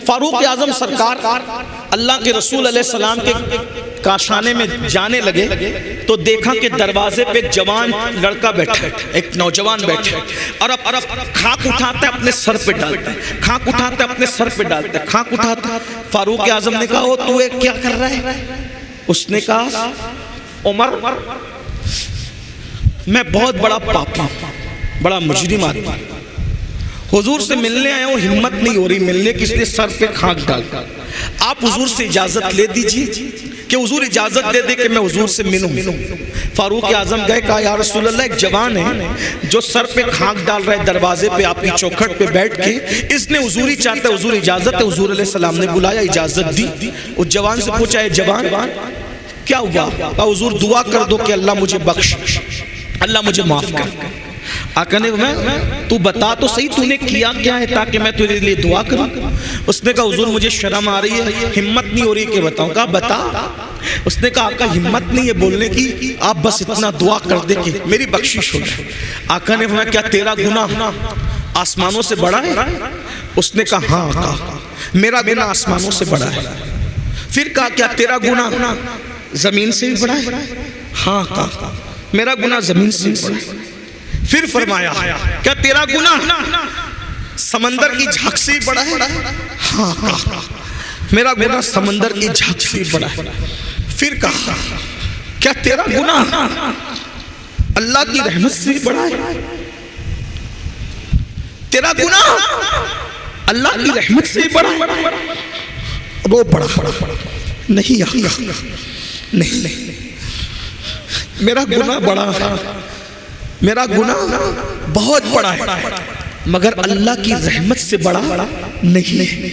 فاروق اعظم سرکار اللہ کے رسول علیہ السلام کے کاشانے میں جانے لگے تو دیکھا کہ دروازے پہ ایک جوان لڑکا بیٹھا ہے، ایک نوجوان بیٹھا ہے، اور اب خاک اٹھاتا ہے اپنے سر پہ ڈالتا ہے، خاک اٹھاتا ہے اپنے سر پہ ڈالتا ہے، خاک اٹھاتا ہے۔ فاروق اعظم نے کہا تو یہ کیا کر رہا ہے؟ اس نے کہا عمر میں بہت بڑا پاپی ہوں، بڑا مجرم آدمی، حضور سے ملنے آیا ہوں، ہمت نہیں ہو رہی ملنے کی، اس نے سر پہ خاک ڈالتا۔ آپ حضور سے اجازت لے دیجیے کہ حضور اجازت دے دے کہ میں حضور سے ملوں۔ فاروق اعظم گئے، کہا یا رسول اللہ ایک جوان ہے جو سر پہ خاک ڈال رہا ہے دروازے پہ آپ کی چوکھٹ پہ بیٹھ کے، اس نے حضور ہی چاہتا ہے، حضور اجازت ہے۔ حضور علیہ السلام نے بلایا، اجازت دی۔ اس جوان سے پوچھا ہے جوان کیا ہوا؟ کہا حضور دعا کر دو کہ اللہ مجھے بخش، اللہ مجھے معاف کر۔ آقا نے تو بتا تو صحیح تو نے کیا کیا ہے تاکہ میں تیرے لیے دعا کروں۔ اس نے کہا حضور مجھے شرم آ رہی ہے، ہمت نہیں ہو رہی کہ بتاؤں۔ کہا بتا۔ اس نے کہا آقا ہمت نہیں ہے بولنے کی، آپ بس اتنا دعا کر دے کہ میری بخشش ہو جائے۔ آقا نے فرمایا کیا تیرا گناہ آسمانوں سے بڑا ہے؟ اس نے کہا ہاں آقا میرا گناہ آسمانوں سے بڑا ہے۔ پھر کہا کیا تیرا گناہ زمین سے بھی بڑا ہے؟ ہاں آقا میرا گناہ زمین سے بھی بڑا ہے۔ پھر فرمایا کیا تیرا گناہ سمندر کی جھاگ سے بڑا ہے؟ ہاں کہا میرا گناہ سمندر کی جھاگ سے بڑا ہے۔ پھر کہا کیا تیرا گناہ اللہ کی رحمت سے بڑا ہے؟ تیرا گناہ اللہ کی رحمت سے بڑا ہے؟ وہ بڑا نہیں آقا نہیں، میرا گناہ بڑا ہے، میرا گناہ بہت بڑا ہے، مگر اللہ کی رحمت سے بڑا نہیں۔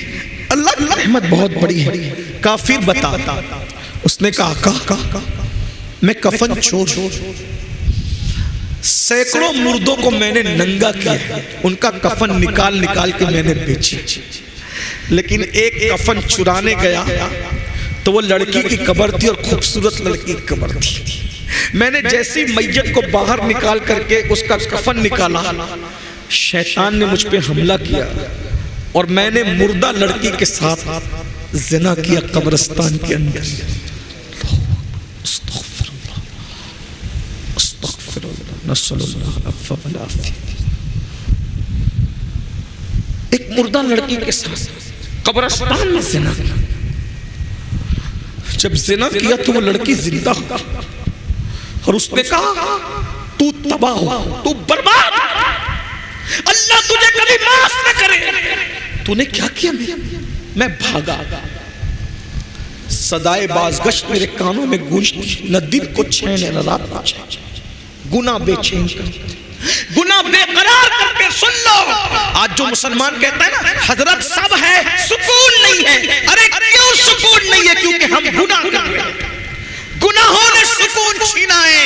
اللہ کی رحمت بہت بڑی ہے۔ کہا پھر بتا۔ اس نے کہا میں کفن چھوڑ سینکڑوں مردوں کو میں نے ننگا کیا ہے، ان کا کفن نکال نکال کے میں نے بیچی، لیکن ایک کفن چرانے گیا تو وہ لڑکی کی قبر تھی اور خوبصورت لڑکی کی قبر تھی۔ میں نے جیسی میت کو باہر نکال کر کے اس کا کفن نکالا، شیطان نے مجھ پہ حملہ کیا اور میں نے مردہ لڑکی کے ساتھ زنا کیا قبرستان کے اندر۔ استغفر اللہ استغفر اللہ نسأل اللہ العفو والعافیہ۔ ایک مردہ لڑکی کے ساتھ قبرستان میں زنا کیا۔ جب زنا کیا تو وہ لڑکی زندہ ہو اور اس نے کہا تو تباہ ہو، تو برباد، اللہ تجھے کبھی معاف نہ کرے۔ تو نے کیا کیا؟ میں بھاگا، صدائے بازگشت میرے کانوں میں گونجتی، نہ دن کو چین ہے نہ رات کو چین، گناہ بے چین کرتے، گناہ بے قرار کرتے۔ سن لو آج جو مسلمان کہتا ہے نا حضرت سب ہے سکون نہیں ہے، ارے کیوں سکون نہیں ہے؟ کیونکہ ہم گناہ کر رہے ہیں، گناہوں نے سکون چھینا ہے۔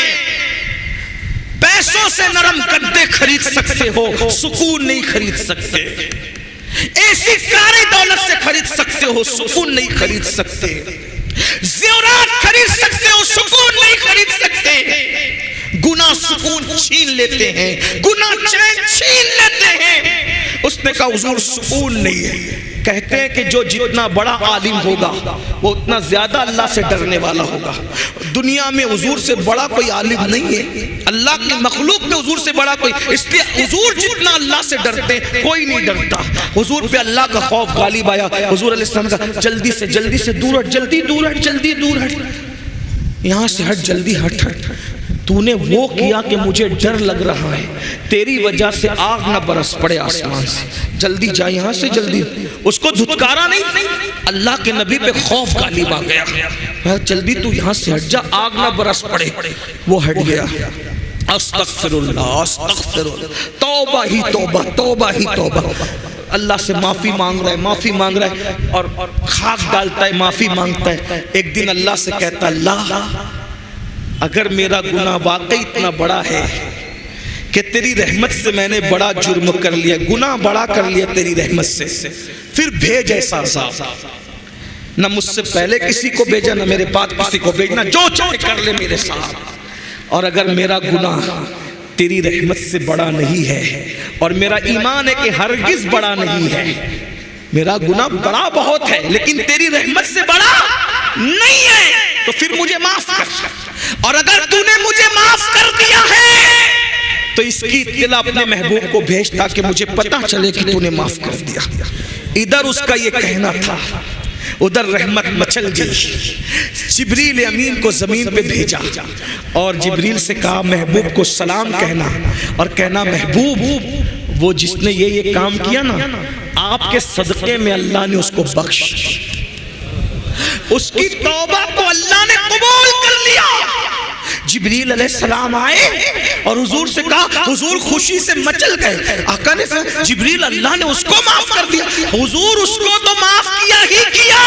پیسوں سے نرم گدے خرید سکتے ہو، سکون نہیں خرید سکتے۔ ایسی ساری دولت سے خرید سکتے ہو، سکون نہیں خرید سکتے۔ زیورات خرید سکتے ہو، سکون نہیں خرید سکتے۔ گناہ سکون چھین لیتے ہیں، گناہ چین چھین لیتے ہیں۔ اس نے کہا حضور سکون نہیں ہے۔ کہتے ہیں کہ جو جتنا بڑا عالم ہوگا وہ اتنا زیادہ اللہ سے ڈرنے والا ہوگا۔ دنیا میں حضور سے بڑا کوئی عالم نہیں ہے، اللہ کی مخلوق میں حضور سے بڑا کوئی، اس لیے حضور جتنا اللہ سے ڈرتے کوئی نہیں ڈرتا۔ حضور پہ اللہ کا خوف غالب آیا۔ حضور علیہ السلام کا جلدی سے دور ہٹ، جلدی دور ہٹ، جلدی دور ہٹ، یہاں سے ہٹ، جلدی ہٹ۔ تو نے وہ کیا کہ مجھے ڈر لگ رہا ہے، تیری وجہ سے آگ نہ برس پڑے آسمان سے، جلدی جا یہاں سے، جلدی۔ اس کو دھتکارا نہیں، اللہ کے نبی پہ خوف غالب آ گیا، جلدی تو یہاں سے ہٹ جا، آگ نہ برس پڑے۔ وہ ہٹ گیا۔ استغفر اللہ استغفر اللہ، توبہ ہی توبہ، توبہ ہی توبہ۔ اللہ سے معافی مانگ رہا ہے، معافی مانگ رہا ہے، اور خاک ڈالتا ہے، معافی مانگتا ہے۔ ایک دن اللہ سے کہتا ہے اللہ اگر میرا گناہ واقعی اتنا بڑا ہے کہ تیری رحمت سے میں نے بڑا جرم کر لیا، گناہ بڑا کر لیا تیری رحمت سے، پھر بھیج ایسا عذاب، نہ مجھ سے پہلے کسی کو بھیجا نہ میرے بعد کسی کو بھیجنا، جو چاہے کر لے میرے ساتھ۔ اور اگر میرا گناہ تیری رحمت سے بڑا نہیں ہے اور میرا ایمان ہے کہ ہرگز بڑا نہیں ہے، میرا گناہ بڑا بہت ہے لیکن تیری رحمت سے بڑا نہیں ہے، تو پھر مجھے معاف کر، اور اگر تو نے مجھے معاف کر دیا ہے تو اس کی اطلاع اپنے محبوب کو بھیج تاکہ مجھے پتا چلے کہ تو نے معاف کر دیا۔ ادھر اس کا یہ کہنا تھا، ادھر رحمت مچل گئی۔ جبریل امین کو زمین پہ بھیجا اور جبریل سے کہا محبوب کو سلام کہنا، اور کہنا محبوب وہ جس نے یہ کام کیا نا، آپ کے صدقے میں اللہ نے اس کو بخش، اس کی توبہ کو اللہ نے قبول کر لیا۔ جبریل علیہ السلام آئے اور حضور سے کہا، حضور خوشی سے مچل گئے۔ آقا نے کہا جبریل اللہ نے اس کو معاف کر دیا۔ حضور اس کو تو معاف کیا ہی کیا،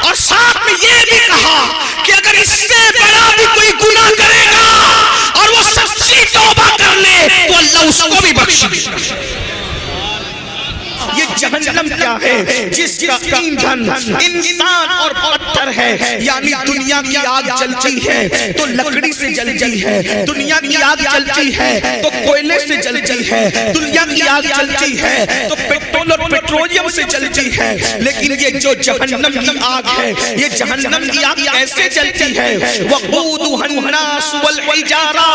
اور ساتھ میں یہ بھی کہا کہ اگر اس سے بڑا بھی کوئی گناہ کرے گا اور وہ سچی توبہ کر لے تو اللہ اس کو بھی بخش دے گا۔ یہ جہنم کیا ہے؟ جس کا ایندھن انسان اور پتھر ہے، یعنی دنیا کی آگ جلتی ہے تو لکڑی سے جلتی ہے، دنیا کی آگ جلتی ہے تو کوئلے سے جلتی ہے، دنیا کی آگ جلتی ہے تو پیٹرول اور پیٹرولیم سے جلتی ہے، لیکن یہ جو جہنم کی آگ ہے، یہ جہنم کی آگ کیسے جلتی ہے؟ وقودها الناس والحجارہ،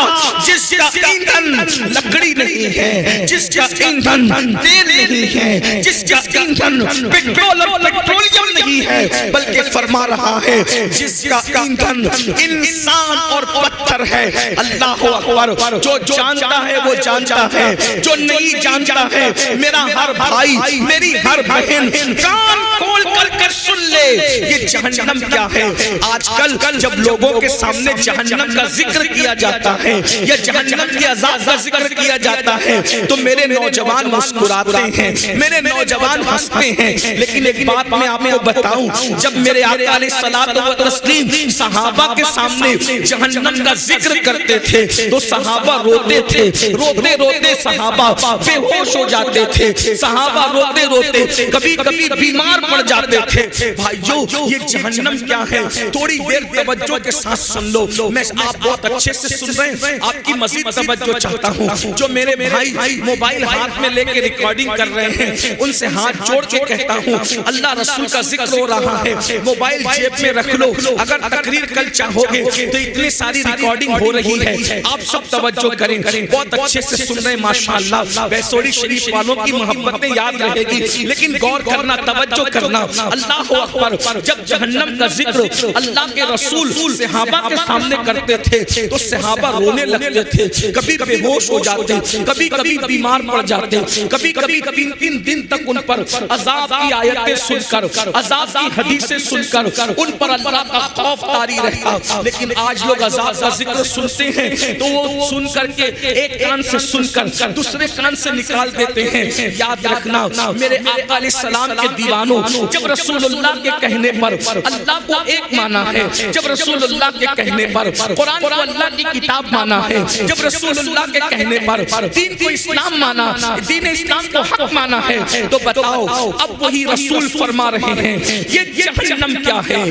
جس کا ایندھن لکڑی نہیں ہے، جس کا ایندھن تیل نہیں ہے، جس کا ایندھن پیٹرول اور پیٹرولیم نہیں ہے، بلکہ فرما رہا ہے جس کا ایندھن انسان اور پتھر ہے۔ اللہ اکبر، جو جانتا ہے وہ جانتا ہے، جو نہیں جانتا ہے میرا ہر بھائی میری ہر بہن کان کھول کر سن لے یہ جہنم کیا ہے۔ آج کل جب لوگوں کے سامنے جہنم کا ذکر کیا جاتا ہے یا جہنم کے عذاب کا ذکر کیا جاتا ہے تو میرے نوجوان مسکراتے ہیں، میرے نوجوان ہنستے ہیں، لیکن ایک بات میں آپ کو بتاؤں، جب میرے آقا علیہ الصلوۃ والتسلیم صحابہ کے سامنے جہنم کا ذکر کرتے تھے تو صحابہ روتے تھے، روتے روتے صحابہ بے ہوش ہو جاتے تھے، صحابہ روتے روتے کبھی کبھی بیمار پڑ جاتے تھے۔ بھائیو یہ جہنم کیا ہے تھوڑی دیر توجہ کے ساتھ سن لو، میں آپ بہت اچھے سے سن رہے ہیں، آپ کی مزید توجہ چاہتا ہوں۔ جو میرے بھائی موبائل ہاتھ میں لے کے ریکارڈنگ کر رہے ہیں ان سے ہاتھ جوڑ کے کہتا ہوں اللہ رسول کا ذکر ہو رہا ہے، موبائل جیب میں رکھ لو، اگر تقریر کل چاہو گے تو اتنی ساری ریکارڈنگ ہو رہی ہے، آپ سب توجہ کریں، بہت اچھے سے سن رہے ہیں ماشاءاللہ۔ بیسوڑی شریف والوں کی محبتیں یاد رہے گی، لیکن غور کرنا، توجہ کرنا۔ اللہ اکبر، جب جہنم کا ذکر اللہ کے رسول صحابہ کے سامنے کرتے تھے تو صحابہ رونے لگتے تھے، کبھی بے ہوش ہو جاتے، کبھی کبھی بیمار پڑ جاتے، کبھی کبھی تین دن تک ان پر عذاب کی آیتیں سن کر، عذاب کی حدیثیں سن کر ان پر اللہ کا خوف طاری رہتا۔ لیکن آج لوگ عذاب کا ذکر سنتے ہیں تو وہ سن کر کے ایک کان سے سن کر دوسرے کان سے نکال دیتے ہیں۔ یاد رکھنا میرے آقا علیہ السلام کے دیوانوں، جب رسول اللہ کے کہنے پر اللہ کو ایک مانا ہے، جب رسول اللہ کے کہنے پر قرآن کو اللہ کی کتاب مانا ہے، جب رسول اللہ کے کہنے پر دین کو اسلام مانا، دین اسلام کو حق مانا ہے، تو بتاؤ اب وہی رسول فرما رہے ہیں یہ جہنم کیا ہے،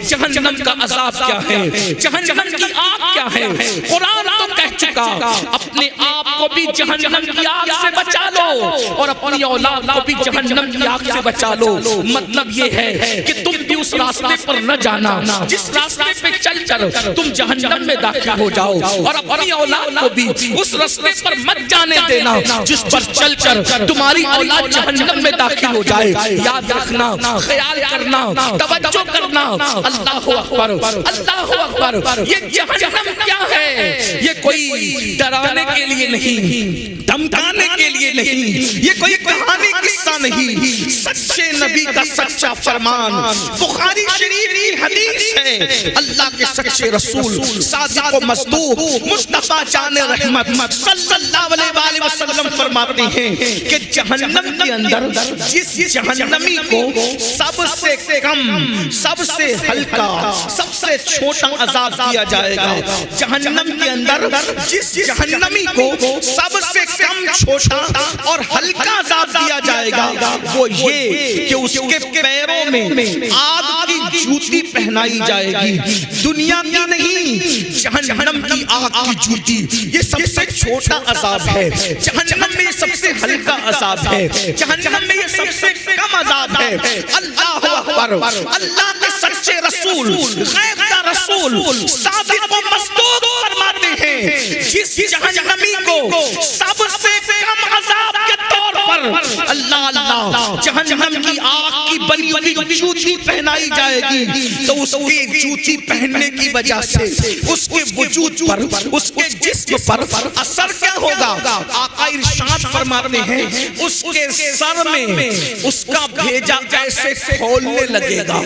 جہنم کا عذاب کیا ہے، جہنم کی آگ کیا ہے۔ قرآن تو کہہ چکا اپنے آپ کو بھی جہنم کی آگ سے بچا لو اور اپنی اولاد کو بھی جہنم کی آگ سے بچا لو۔ مطلب یہ ہے کہ تم بھی اس راستے پر نہ جانا جس راستے پہ چل کر تم جہنم میں داخل ہو جاؤ، اور اپنی اولاد کو بھی اس راستے پر مت جانے دینا جس پر چل کر تمہاری اولاد جہنم میں داخل ہو جائے۔ یاد رکھنا، خیال کرنا، توجہ کرنا۔ اللہ اکبر، اللہ اکبر۔ یہ جہنم کیا ہے؟ یہ کوئی ڈرانے کے لیے نہیں، دھمکانے کے لیے نہیں، یہ کوئی کہانی قصہ نہیں، سچے نبی کا سچا فرمان، بخاری شریف کی حدیث ہے۔ اللہ کے سچے رسول صادق و مصدوق مصطفیٰ جان رحمت صلی اللہ علیہ وآلہ وسلم فرماتے ہیں کہ جہنم کے اندر جس جہنمی کو سب سے کم، سب سے ہلکا، سب سے چھوٹا عذاب دیا جائے گا، جہنم کے اندر جس جہنمی کو سب سے کم، چھوٹا اور ہلکا عذاب دیا جائے گا وہ یہ کہ اس کے پیروں میں آگ کی جوتی پہنائی جائے گی، دنیا کی نہیں جہنم کی آگ کی جوتی۔ یہ سب سے چھوٹا عذاب ہے، جہنم میں یہ سب سے ہلکا عذاب ہے، جہنم میں یہ سب سے کم عذاب ہے۔ اللہ اکبر، اللہ کے سچے رسول، غیب کا رسول صادق و مصدوق فرماتے ہیں جس جہنمی کو سب سے کم عذاب کے طور پر اللہ جہنم کی آگ کی بنی ہوئی جوتی پہنائی جائے گی، تو اس کے جوتی پہننے کی وجہ سے اس کے وجود پر، اس کے جسم پر اثر کیا ہوگا؟ آقا ارشاد فرماتے ہیں اس کے سر میں اس کا بھیجا ایسے کھولنے لگے گا،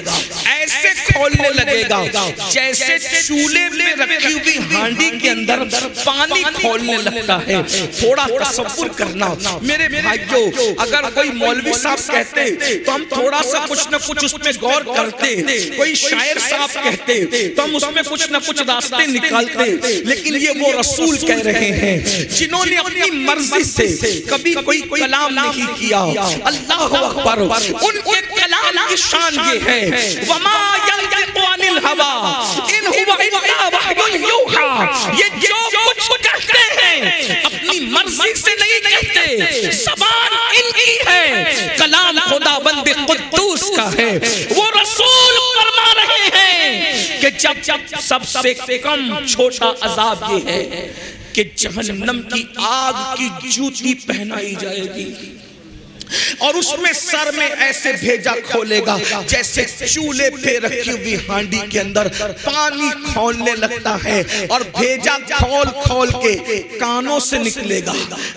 ایسے کھولنے لگے گا جیسے چولہے میں رکھی ہوئی ہانڈی کے اندر پانی کھولنے لگتا ہے۔ تھوڑا تصور کرنا میرے بھائیو، اگر کوئی مولوی صاحب کہتے تو ہم تھوڑا سا کچھ نہ کچھ اس میں غور کرتے، کوئی شاعر صاحب کہتے تو ہم اس میں کچھ نہ کچھ راستے نکالتے، لیکن یہ وہ رسول کہہ رہے ہیں جنہوں نے اپنی مرضی سے کبھی کوئی کلام نہیں کیا۔ اللہ اکبر، ان کے کلام کی شان یہ ہے وما ينطق عن الهوى ان هو الا وحی یوحی، یہ جو کچھ کہتے ہیں اپنی مرضی سے نہیں کہتے، زبان ان کی ہے، کلام خداوند قدوس کا ہے۔ وہ رسول فرما رہے ہیں کہ جب سب سے کم چھوٹا عذاب یہ ہے کہ جہنم کی آگ کی جوتی پہنائی جائے گی اور اس میں سر میں ایسے بھیجا کھولے گا جیسے چولہے پہ رکھی ہوئی ہانڈی کے اندر پانی کھولنے لگتا ہے، اور بھیجا کھول کھول کے کانوں سے نکلے گا،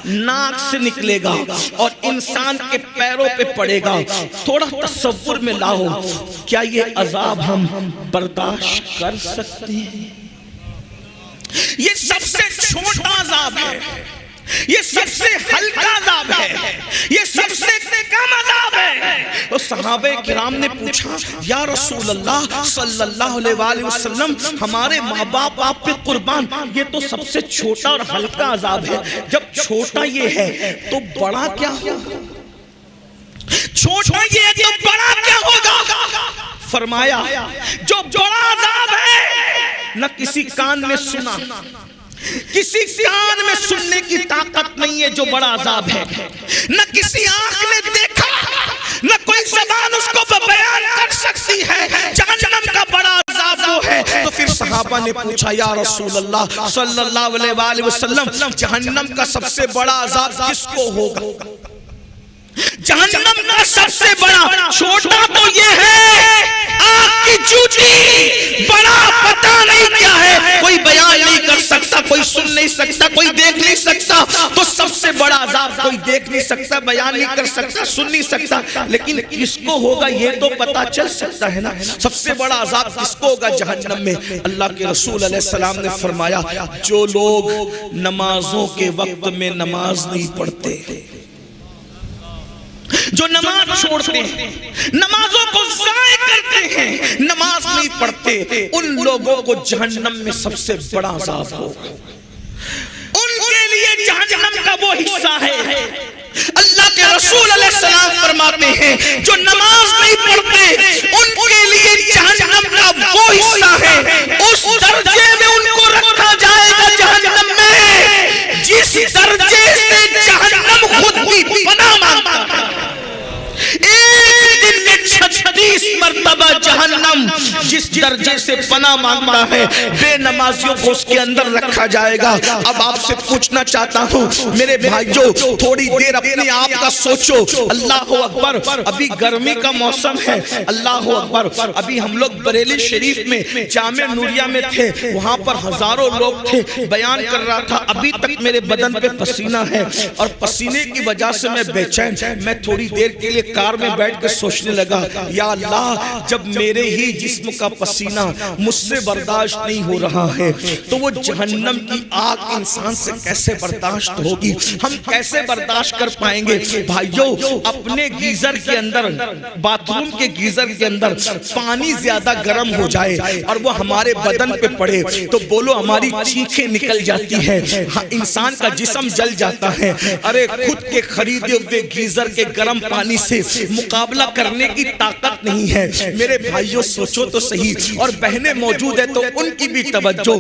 ناک سے نکلے گا اور انسان کے پیروں پہ پڑے گا۔ تھوڑا تصور میں لاؤ، کیا یہ عذاب ہم برداشت کر سکتے ہیں؟ یہ سب سے چھوٹا عذاب ہے، یہ سب سے ہلکا عذاب ہے، یہ سب سے کم عذاب ہے۔ تو صحابہ کرام نے پوچھا یا رسول اللہ صلی اللہ علیہ وآلہ وسلم، ہمارے ماں باپ آپ پہ قربان، یہ تو سب سے چھوٹا اور ہلکا عذاب ہے، جب چھوٹا یہ ہے تو بڑا کیا ہوگا؟ چھوٹا یہ ہے تو بڑا کیا ہوگا؟ فرمایا جو بڑا عذاب ہے نہ کسی کان میں سنا، کسی کان میں سننے کی طاقت نہیں ہے جو بڑا عذاب ہے، نہ کسی آنکھ نے دیکھا، نہ کوئی زبان اس کو بیان کر سکتی ہے، جہنم کا بڑا عذاب وہ ہے۔ تو پھر صحابہ نے پوچھا یا رسول اللہ صلی اللہ علیہ وآلہ وسلم، جہنم کا سب سے بڑا عذاب کس کو ہوگا؟ جہنم کا سب سے بڑا، چھوٹا تو یہ ہے آگ کی جوتی، بڑا پتہ نہیں کیا ہے، کوئی بیان نہیں کر سکتا، کوئی سن نہیں سکتا، کوئی دیکھ نہیں سکتا۔ تو سب سے بڑا عذاب کوئی دیکھ نہیں سکتا، بیان نہیں کر سکتا، سن نہیں سکتا، لیکن کس کو ہوگا یہ تو پتا چل سکتا ہے نا۔ سب سے بڑا عذاب کس کو ہوگا جہنم میں؟ اللہ کے رسول علیہ السلام نے فرمایا جو لوگ نمازوں کے وقت میں نماز نہیں پڑھتے، جو نماز چھوڑتے ہیں، نمازوں کو ضائع کرتے ہیں، نماز نہیں پڑھتے، ان لوگوں کو جہنم میں سب سے بڑا عذاب ہوگا۔ ان کے لیے جہنم کا وہ حصہ ہے۔ اللہ کے رسول علیہ السلام فرماتے ہیں جو نماز نہیں پڑھتے ان کے لیے جہنم کا وہ حصہ ہے، اس درجے میں ان کو رکھا جائے گا جہنم میں جس درجے سے جہنم خود بھی پناہ مانگتا ہے۔ ایک دن میں 36 مرتبہ جہنم جس درجے سے پناہ مانگتا ہے، بے نمازیوں کو اس کے اندر رکھا جائے گا۔ اب آپ سے پوچھنا چاہتا ہوں میرے بھائیو، تھوڑی دیر اپنے آپ کا سوچو۔ اللہ اکبر، ابھی گرمی کا موسم ہے، اللہ اکبر، ابھی ہم لوگ بریلی شریف میں جامع نوریہ میں تھے، وہاں پر ہزاروں لوگ تھے، بیان کر رہا تھا، ابھی تک میرے بدن پہ پسینہ ہے اور پسینے کی وجہ سے میں بے چین۔ میں تھوڑی دیر کے لیے کار میں بیٹھ کے سوچنے لگا یا اللہ، جب میرے ہی جسم کا پسینہ مجھ سے برداشت نہیں ہو رہا ہے، تو وہ جہنم کی آگ انسان سے کیسے برداشت ہوگی؟ ہم کیسے برداشت کر پائیں گے؟ بھائیو، اپنے گیزر کے اندر، باتھ روم کے گیزر کے اندر پانی زیادہ گرم ہو جائے اور وہ ہمارے بدن پہ پڑے تو بولو ہماری چیخیں نکل جاتی ہے، انسان کا جسم جل جاتا ہے۔ ارے خود کے خریدے ہوئے گیزر کے گرم پانی سے مقابلہ کرنے کی طاقت نہیں ہے۔ میرے بھائیوں سوچو تو صحیح، اور بہنیں موجود ہیں تو ان کی بھی توجہ۔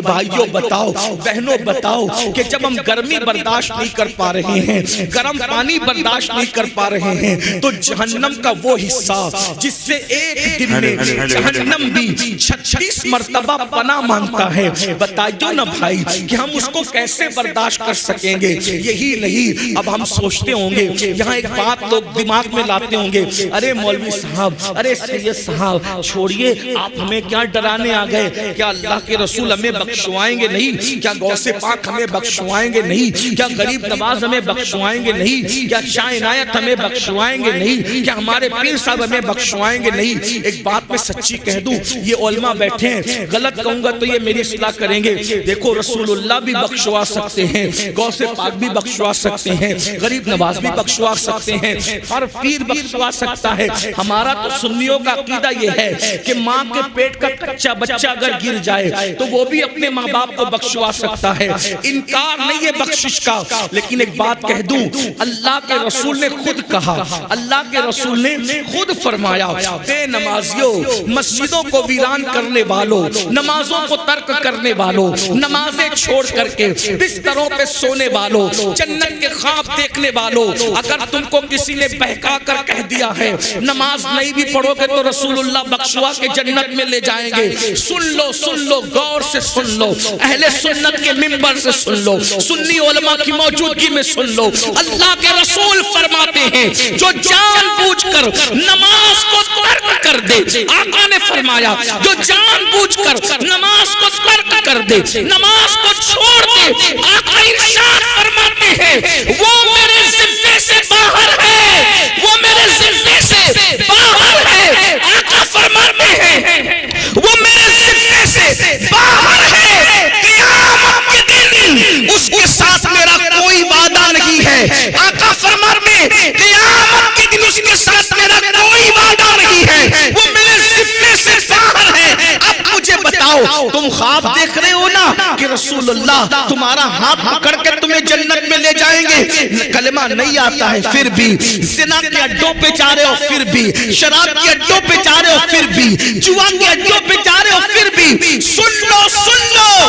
بھائیوں بتاؤ، بہنوں بتاؤ کہ جب ہم گرمی برداشت نہیں کر پا رہے ہیں، گرم پانی برداشت نہیں کر پا رہے ہیں، تو جہنم کا وہ حصہ جس سے ایک دن میں جہنم بھی 36 مرتبہ پناہ مانگتا ہے، بتائیو نا بھائی کہ ہم اس کو کیسے برداشت کر سکیں گے؟ یہی نہیں، اب ہم سوچتے ہوں گے، یہاں ایک بات لوگ دماغ میں لاتے ہوں گے، ارے مولوی صاحب، ارے سید صاحب، چھوڑیے آپ ہمیں کیا ڈرانے آ گئے؟ کیا اللہ کے رسول ہمیں بخشوائیں گے نہیں؟ کیا غوث پاک ہمیں بخشوائیں گے نہیں؟ کیا غریب نواز ہمیں بخشوائیں گے نہیں؟ کیا شاہ عنایت ہمیں بخشوائیں گے نہیں؟ کیا ہمارے پیر صاحب ہمیں بخشوائیں گے نہیں؟ ایک بات میں سچی کہہ دوں، یہ علماء بیٹھے ہیں، غلط کہوں گا تو یہ میری اصلاح کریں گے، دیکھو رسول اللہ بھی بخشوا سکتے ہیں، غوث پاک بھی بخشوا سکتے ہیں، غریب نواز بھی بخشوا سکتے ہیں، ہر پیر بخشوا سکتا ہے۔ ہمارا تو سنیوں کا عقیدہ یہ ہے کہ ماں کے پیٹ کا کچا بچہ اگر گر جائے تو وہ بھی اپنے ماں باپ کو بخشوا سکتا ہے، انکار نہیں ہے بخشش کا۔ لیکن ایک بات کہہ دوں، اللہ کے رسول نے خود کہا، اللہ کے رسول نے خود فرمایا، بے نمازیوں، مسجدوں کو ویران کرنے والوں، نمازوں کو ترک کرنے والوں، نمازیں چھوڑ کر کے بستروں پہ سونے والوں، جنت کے خواب دیکھنے والوں، اگر تم کو کسی نے بہکا کر کہہ دیا ہے نماز نہیں بھی پڑھو گے تو رسول اللہ بخشوا کے جنت میں لے جائیں گے، سن لو، سن لو، غور سے سن لو، اہل سنت کے منبر سے سن لو، سنی علماء کی موجودگی میں سن لو، اللہ کے رسول فرماتے ہیں جو جان بوجھ کر نماز کو ترک کر دے، آقا نے فرمایا جو جان بوجھ کر نماز کو ترک کر دے، نماز کو چھوڑ دے، آقا ارشاد فرماتے ہیں وہ میرے ذمے سے باہر ہے، وہ میرے ذمے سے باہر ہے، آقا فرماتے ہیں وہ میرے ذمے سے باہر ہے، قیامت کے دن اس کے ساتھ میرا کوئی وعدہ نہیں ہے، آقا فرماتے ہیں قیامت کے دن اس کے ساتھ میرا کوئی وعدہ نہیں ہے، وہ میرے ذمے سے باہر ہے۔ اب مجھے بتاؤ، تم خواب دیکھ رہے ہو نا کہ رسول اللہ تمہارا ہاتھ پکڑ کے تمہیں جنت میں لے جائیں گے، کلمہ نہیں آتا ہے پھر بھی، زنا کے اڈوں پہ جا رہے ہو پھر بھی، شراب کے اڈوں پہ جا رہے ہو پھر بھی، جوا کے اڈوں پہ جا رہے ہو پھر بھی، سن لو، سن لو،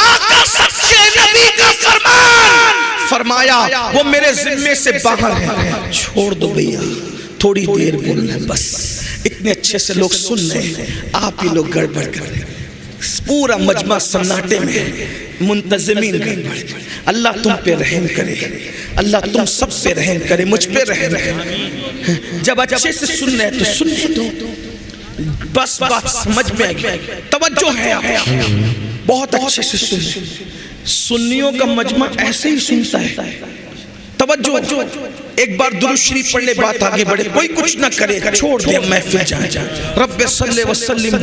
آقا سچے نبی کا فرمان فرمایا وہ میرے ذمے سے باہر ہے، چھوڑ دو بھیا، تھوڑی دیر بولنا ہے بس، اتنے اچھے سے لوگ سن رہے ہیں، آپ ہی لوگ گڑبڑ کر رہے ہیں، پورا مجمع سناٹے میں، منتظمین گڑبڑ، اللہ تم پہ رحم کرے، اللہ تم سب پہ رحم کرے، مجھ پہ رحم کرے۔ جب اچھے سے سن رہے تو سننے دو، بس بات سمجھ میں آئے، توجہ ہے آپ، بہت اچھے سے سن، سنیوں کا مجمع ایسے ہی سنتا ہے، توجہ، ایک بار درود شریف پڑھ لے، بات آگے بڑھے، کوئی کچھ نہ کرے، چھوڑ دے محفل جائیں، رب صلی وسلم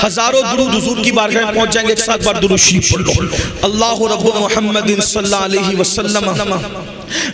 ہزاروں درود حضور کی بارگاہ میں پہنچ جائیں گے، ایک ساتھ بار درود شریف پڑھ لو، اللہ رب محمد صلی اللہ علیہ وسلم،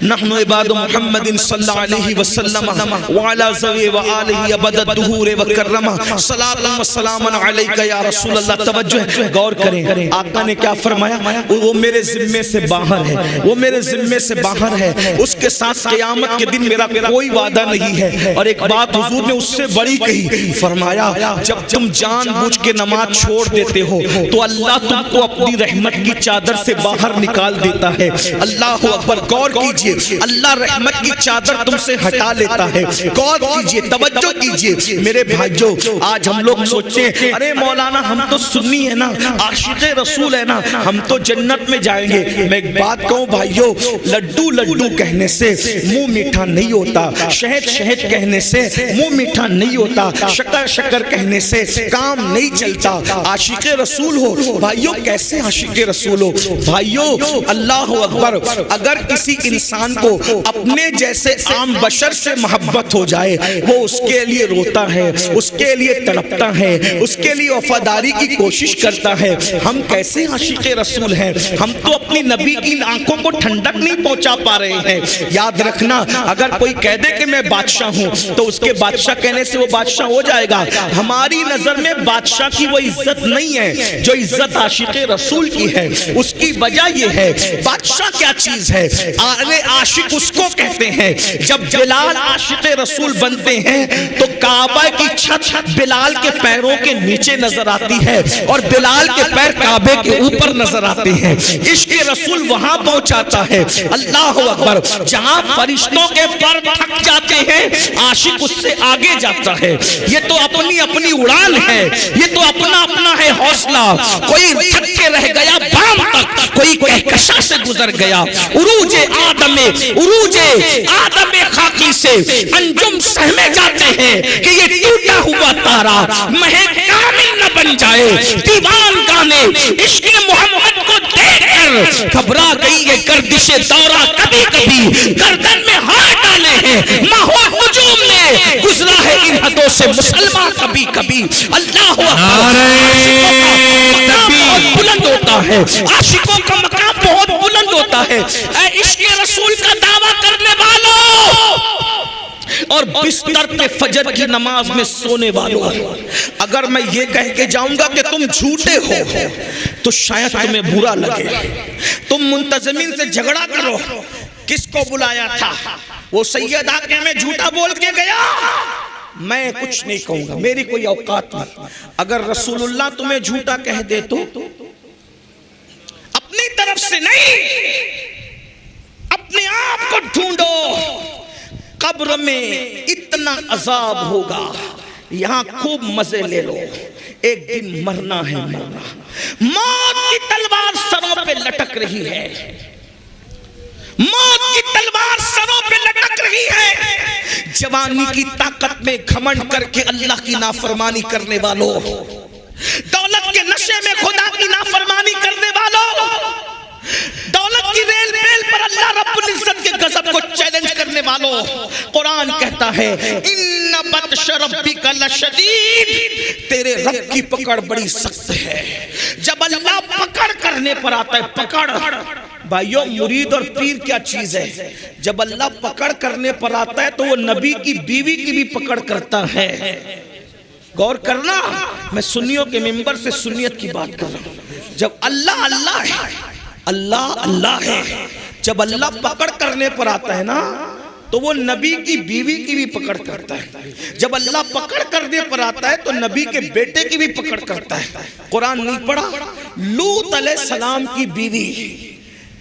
نحن عباد محمد صلی اللہ علیہ وسلم وعلا زوی وآلہ ابد الدہور وکرمہ صلاة و سلام علیکہ یا رسول اللہ۔ توجہ ہے، غور کریں، آقا نے کیا فرمایا؟ وہ میرے ذمے سے باہر ہے، وہ میرے ذمے سے باہر ہے، اس کے ساتھ قیامت کے دن میرا کوئی وعدہ نہیں ہے۔ اور ایک بات حضور نے اس سے بڑی کہی، فرمایا جب تم جان بوجھ کے نماز چھوڑ دیتے ہو تو اللہ تم کو اپنی رحمت کی چادر سے باہر نکال دیتا ہے۔ اللہ اکبر، غور کیجئے، اللہ رحمت کی چادر تم سے ہٹا لیتا ہے، غور کیجئے، توجہ کیجئے میرے بھائیو۔ آج ہم لوگ سوچتے ہیں ارے مولانا ہم تو سنی ہے نا، عاشق رسول ہے نا، ہم تو جنت میں جائیں گے۔ میں ایک بات کہوں بھائیو، لڈو لڈو کہنے سے منہ میٹھا نہیں ہوتا، شہد شہد کہنے سے منہ میٹھا نہیں ہوتا، شکر شکر کہنے سے کام نہیں چلتا۔ عاشق رسول ہو بھائیو، کیسے عاشق رسول ہو بھائیو؟ اللہ اکبر، اگر کسی انسان کو اپنے جیسے عام بشر سے محبت ہو جائے وہ اس کے لیے روتا ہے، اس کے لیے تڑپتا ہے، اس کے لیے وفاداری کی کوشش کرتا ہے۔ ہم کیسے عاشق رسول ہیں؟ ہم تو اپنی نبی کی آنکھوں کو ٹھنڈک نہیں پہنچا پا رہے ہیں۔ یاد رکھنا، اگر کوئی کہہ دے کہ میں بادشاہ ہوں تو اس کے بادشاہ کہنے سے وہ بادشاہ ہو جائے گا۔ ہماری نظر میں بادشاہ کی وہ عزت نہیں ہے جو عزت عاشق رسول کی ہے۔ اس کی وجہ یہ ہے، بادشاہ کیا چیز ہے؟ عاشق اس کو کہتے ہیں۔ جب بلال عاشق رسول بنتے ہیں تو کعبہ کی چھت بلال کے پیروں کے نیچے نظر آتی ہے اور بلال کے پیر کعبے کے اوپر نظر آتے ہیں۔ عشق رسول وہاں پہنچاتا ہے۔ اللہ اکبر، جہاں فرشتوں کے پر تھک جاتے ہیں عاشق اس سے آگے جاتا ہے۔ یہ تو اپنی اپنی اڑان ہے، یہ تو اپنا اپنا ہے حوصلہ۔ کوئی تھک کے رہ گیا بام تک، کوئی کہکشاں سے گزر گیا۔ عروج آدم خاکی سے انجم سہمے جاتے ہیں کہ یہ ٹوٹا ہوا تارا مہے کامل نہ بن جائے۔ دیوان گانے عشق محمد کو دیکھ کر گھبرا گئی ہے گردش دورہ، کبھی کبھی گردن میں ہاتھ ڈالے ہیں ماحول ہجوم نے، گزرا ہے ان حدوں سے مسلمان کبھی کبھی۔ اللہ بہت بلند ہوتا ہے، عاشقوں کا مقام بہت بلند ہوتا ہے۔ اے عشق رسول کا دعویٰ کرنے والوں اور بستر پہ فجر کی نماز میں سونے والوں، اگر میں یہ کہہ کے جاؤں گا کہ تم جھوٹے ہو تو شاید تمہیں برا لگے۔ تم منتظمین سے جھگڑا کرو، کس کو بلایا تھا؟ وہ سید آقے میں جھوٹا بول کے گیا، میں کچھ نہیں کہوں گا، میری کوئی اوقات نہیں۔ اگر رسول اللہ تمہیں جھوٹا کہہ دے تو اپنی طرف سے نہیں، اپنے آپ کو ڈھونڈو۔ قبر میں اتنا عذاب ہوگا، یہاں خوب مزے لے لو، ایک دن مرنا ہے مرنا۔ موت کی تلوار سروں پہ لٹک رہی ہے، موت کی تلوار سروں پہ لٹک رہی ہے۔ جوانی کی طاقت میں گھمنڈ کر کے اللہ کی نافرمانی کرنے والوں، دولت کے نشے میں خدا کی نافرمانی کرنے والوں، دولت کی ریل بیل پر اللہ رب العزت کے غضب کو چیلنج کرنے والوں، قرآن کہتا ہے ان بطش ربک لشدید، تیرے رب کی پکڑ بڑی سخت ہے۔ جب اللہ پکڑ کرنے پر آتا ہے، پکڑ بھائیو، مرید اور پیر کیا چیز ہے؟ جب اللہ پکڑ کرنے پر آتا ہے تو وہ نبی کی بیوی کی بھی پکڑ کرتا ہے۔ غور کرنا، میں سنیوں کے منبر سے سنیت کی بات کر رہا ہوں۔ جب اللہ اللہ ہے، اللہ اللہ ہے، جب اللہ پکڑ کرنے پر آتا ہے نا تو وہ نبی کی بیوی کی بھی پکڑ کرتا ہے۔ جب اللہ پکڑ کرنے پر آتا ہے تو نبی کے بیٹے کی بھی پکڑ کرتا ہے۔ قرآن نہیں پڑھا؟ لوط علیہ السلام کی بیوی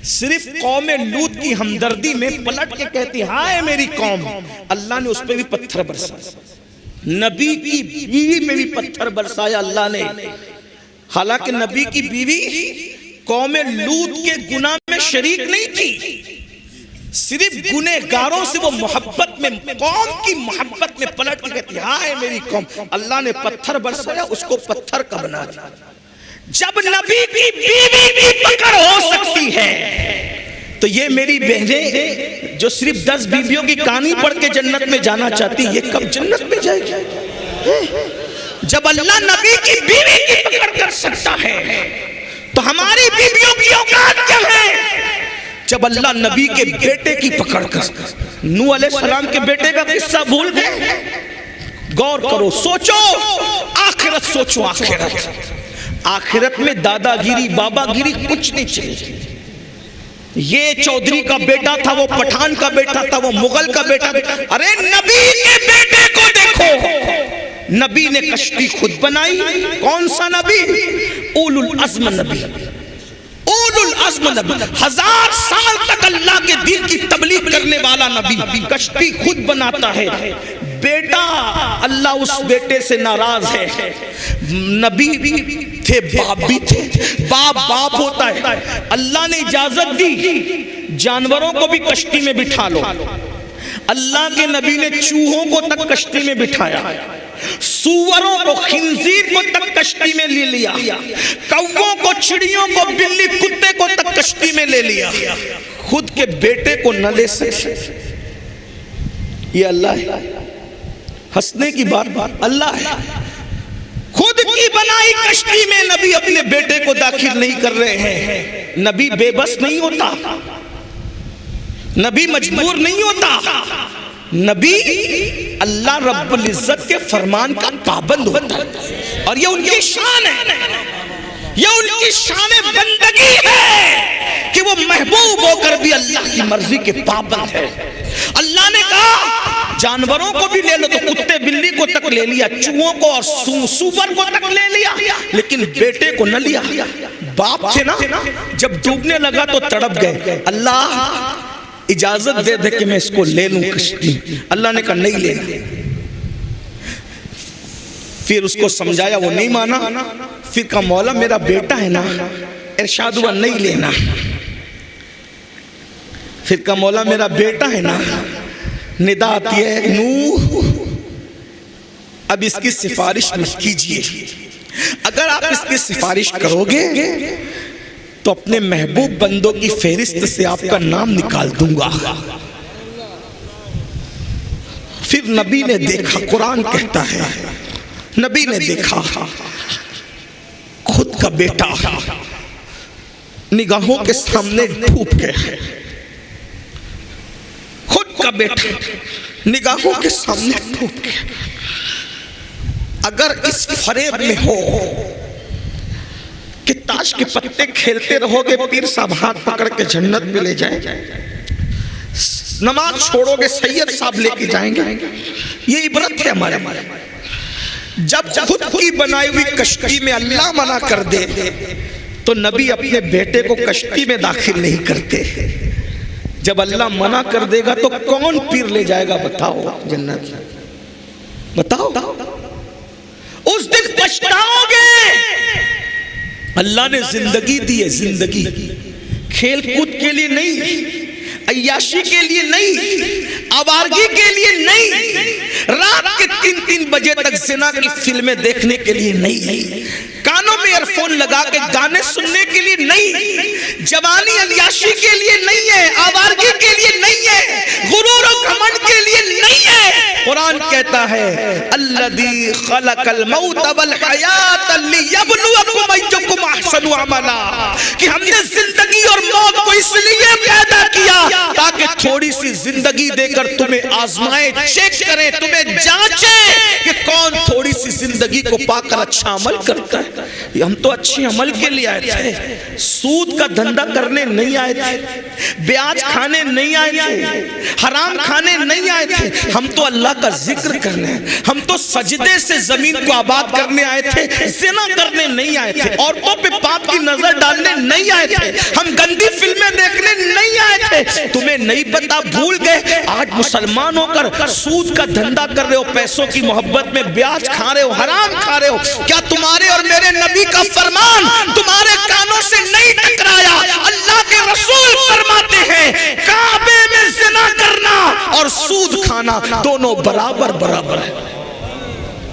صرف قوم لوط کی ہمدردی میں پلٹ کے کہتی ہائے میری قوم، اللہ نے اس پہ بھی پتھر برسایا، نبی کی بیوی پہ بھی پتھر برسایا اللہ نے۔ حالانکہ نبی کی بیوی قوم لوط کے گناہ میں شریک نہیں تھی، صرف گنہگاروں سے وہ محبت میں، قوم کی محبت میں پلٹ کے کہتی ہائے میری قوم، اللہ نے پتھر برسایا، اس کو پتھر کا بنا دیا۔ جب نبی کی بیوی بھی پکڑ ہو سکتی ہے تو یہ میری بہنیں جو صرف 10 بیویوں کی کہانی پڑھ کے جنت میں جانا چاہتی، یہ کب جنت میں جائے گی؟ جب اللہ نبی کی بیوی کی پکڑ کر سکتا ہے تو ہماری بیویوں کی اوقات کیا ہے؟ جب اللہ نبی کے بیٹے کی پکڑ کر، نوح علیہ السلام کے بیٹے کا قصہ بھول گئے؟ غور کرو، سوچو، آخرت سوچو، آخرت میں دادا گیری بابا گیری کچھ نہیں چلے۔ یہ چودھری کا بیٹا تھا، وہ پٹھان کا بیٹا تھا، وہ مغل کا بیٹا تھا، ارے نبی کے بیٹے کو دیکھو، نبی نے کشتی خود بنائی۔ کون سا نبی؟ اولو العزم نبی، اولو العزم نبی، 1000 سال تک اللہ کے دین کی تبلیغ کرنے والا نبی کشتی خود بناتا ہے۔ بیٹا، اللہ اس بیٹے سے ناراض ہے۔ نبی بھی تھے، باپ بھی تھے، باپ ہوتا ہے۔ اللہ نے اجازت دی جانوروں کو بھی کشتی میں بٹھا لو، اللہ کے نبی نے چوہوں کو تک کشتی میں بٹھایا، سوروں کو خنزیر کو تک کشتی میں لے لیا، کووں کو چڑیوں کو بلی کتے کو تک کشتی میں لے لیا، خود کے بیٹے کو نہ لے سکے۔ یہ اللہ ہے، ہنسنے کی بات اللہ ہے۔ خود کی بنائی کشتی میں نبی اپنے بیٹے کو داخل نہیں کر رہے ہیں۔ نبی بے بس نہیں ہوتا، نبی مجبور نہیں ہوتا، نبی اللہ رب العزت کے فرمان کا پابند ہوتا ہے، اور یہ ان کی شان ہے، یہ ان کی شان بندگی ہے کہ وہ محبوب ہو کر بھی اللہ کی مرضی کے پابند ہے۔ اللہ نے کہا جانوروں کو بھی لے لو، تو کتے بلی کو تک لے لیا، چوہوں کو اور سور کو تک لے لیا، لیکن بیٹے کو نہ لیا۔ باپ تھے نا، جب ڈوبنے لگا تو تڑپ گئے، اللہ اجازت دے دے کہ میں اس کو لے لوں کشتی۔ اللہ نے کہا نہیں لینا، پھر اس کو سمجھایا، وہ نہیں مانا، پھر کہا مولا میرا بیٹا ہے نا، ارشاد ہوا نہیں لینا، پھر کہا مولا میرا بیٹا ہے نا، ندا آتی ہے نوح اب اس کی سفارش مت کیجئے، اگر آپ اس کی سفارش کرو گے تو اپنے محبوب بندوں کی فہرست سے آپ کا نام نکال دوں گا۔ پھر نبی نے دیکھا، قرآن کہتا ہے نبی نے دیکھا خود کا بیٹا نگاہوں کے سامنے ڈوب گیا، خود کا بیٹا نگاہوں کے سامنے ڈوب گیا۔ اگر اس فریب میں ہو کہ تاش کے پتے کھیلتے رہو گے، پیر صاحب ہاتھ پکڑ کے جنت میں لے جائیں گے، نماز چھوڑو گے سید صاحب لے کے جائیں گے، یہ عبرت ہے ہمارے۔ جب خود کی بنائی ہوئی کشتی میں اللہ منع کر دے تو نبی اپنے بیٹے کو کشتی میں داخل نہیں کرتے۔ جب اللہ منع کر دے گا تو کون پیر لے جائے گا؟ بتاؤ جنت، بتاؤ، اس دن پچھتاؤ گے۔ اللہ نے زندگی دی ہے، زندگی کھیل کود کے لیے نہیں، عیاشی کے لیے نہیں، آوارگی کے لیے نہیں، رات کے 3 بجے تک زنا کی فلمیں دیکھنے کے لیے نہیں، کانوں میں ایئر فون لگا کے گانے سننے کے لیے نہیں، جوانی عیاشی کے لیے نہیں ہے، آوارگی کے لیے نہیں ہے، غرور و گھمنڈ کے لیے نہیں ہے۔ قرآن کہتا ہے الذی خلق الموت والحیات لیبلوکم ایکم احسن عملا، کہ ہم نے زندگی اور موت کو اس لیے پیدا کیا تاکہ تھوڑی سی زندگی دے کر تمہیں آزمائے، چیک کرے، تمہیں جانچے کہ کون تھوڑی سی زندگی کو پا کر اچھا عمل کرتا ہے۔ ہم تو اچھے عمل کے لیے آئے تھے، سود کا دھندا کرنے نہیں آئے تھے، بیاج کھانے نہیں آئے تھے، حرام کھانے نہیں آئے تھے، ہم تو اللہ کا ذکر کرنے، ہم تو سجدے سے زمین کو آباد کرنے آئے تھے، زنا کرنے نہیں آئے تھے، عورتوں پہ پاپ کی نظر ڈالنے نہیں آئے تھے، ہم گندی فلمیں دیکھنے نہیں آئے تھے۔ تمہیں نہیں پتا، بھول گئے، آج مسلمان ہو کر سود کا دھندا کر رہے ہو، پیسوں کی محبت میں بیاج کھا رہے ہو، حرام کھا رہے ہو۔ کیا تمہارے اور میرے نبی کا فرمان تمہارے کانوں سے نہیں ٹکرایا؟ اللہ کے رسول فرماتے ہیں کعبے میں زنا کرنا اور سود کھانا دونوں برابر برابر ہے۔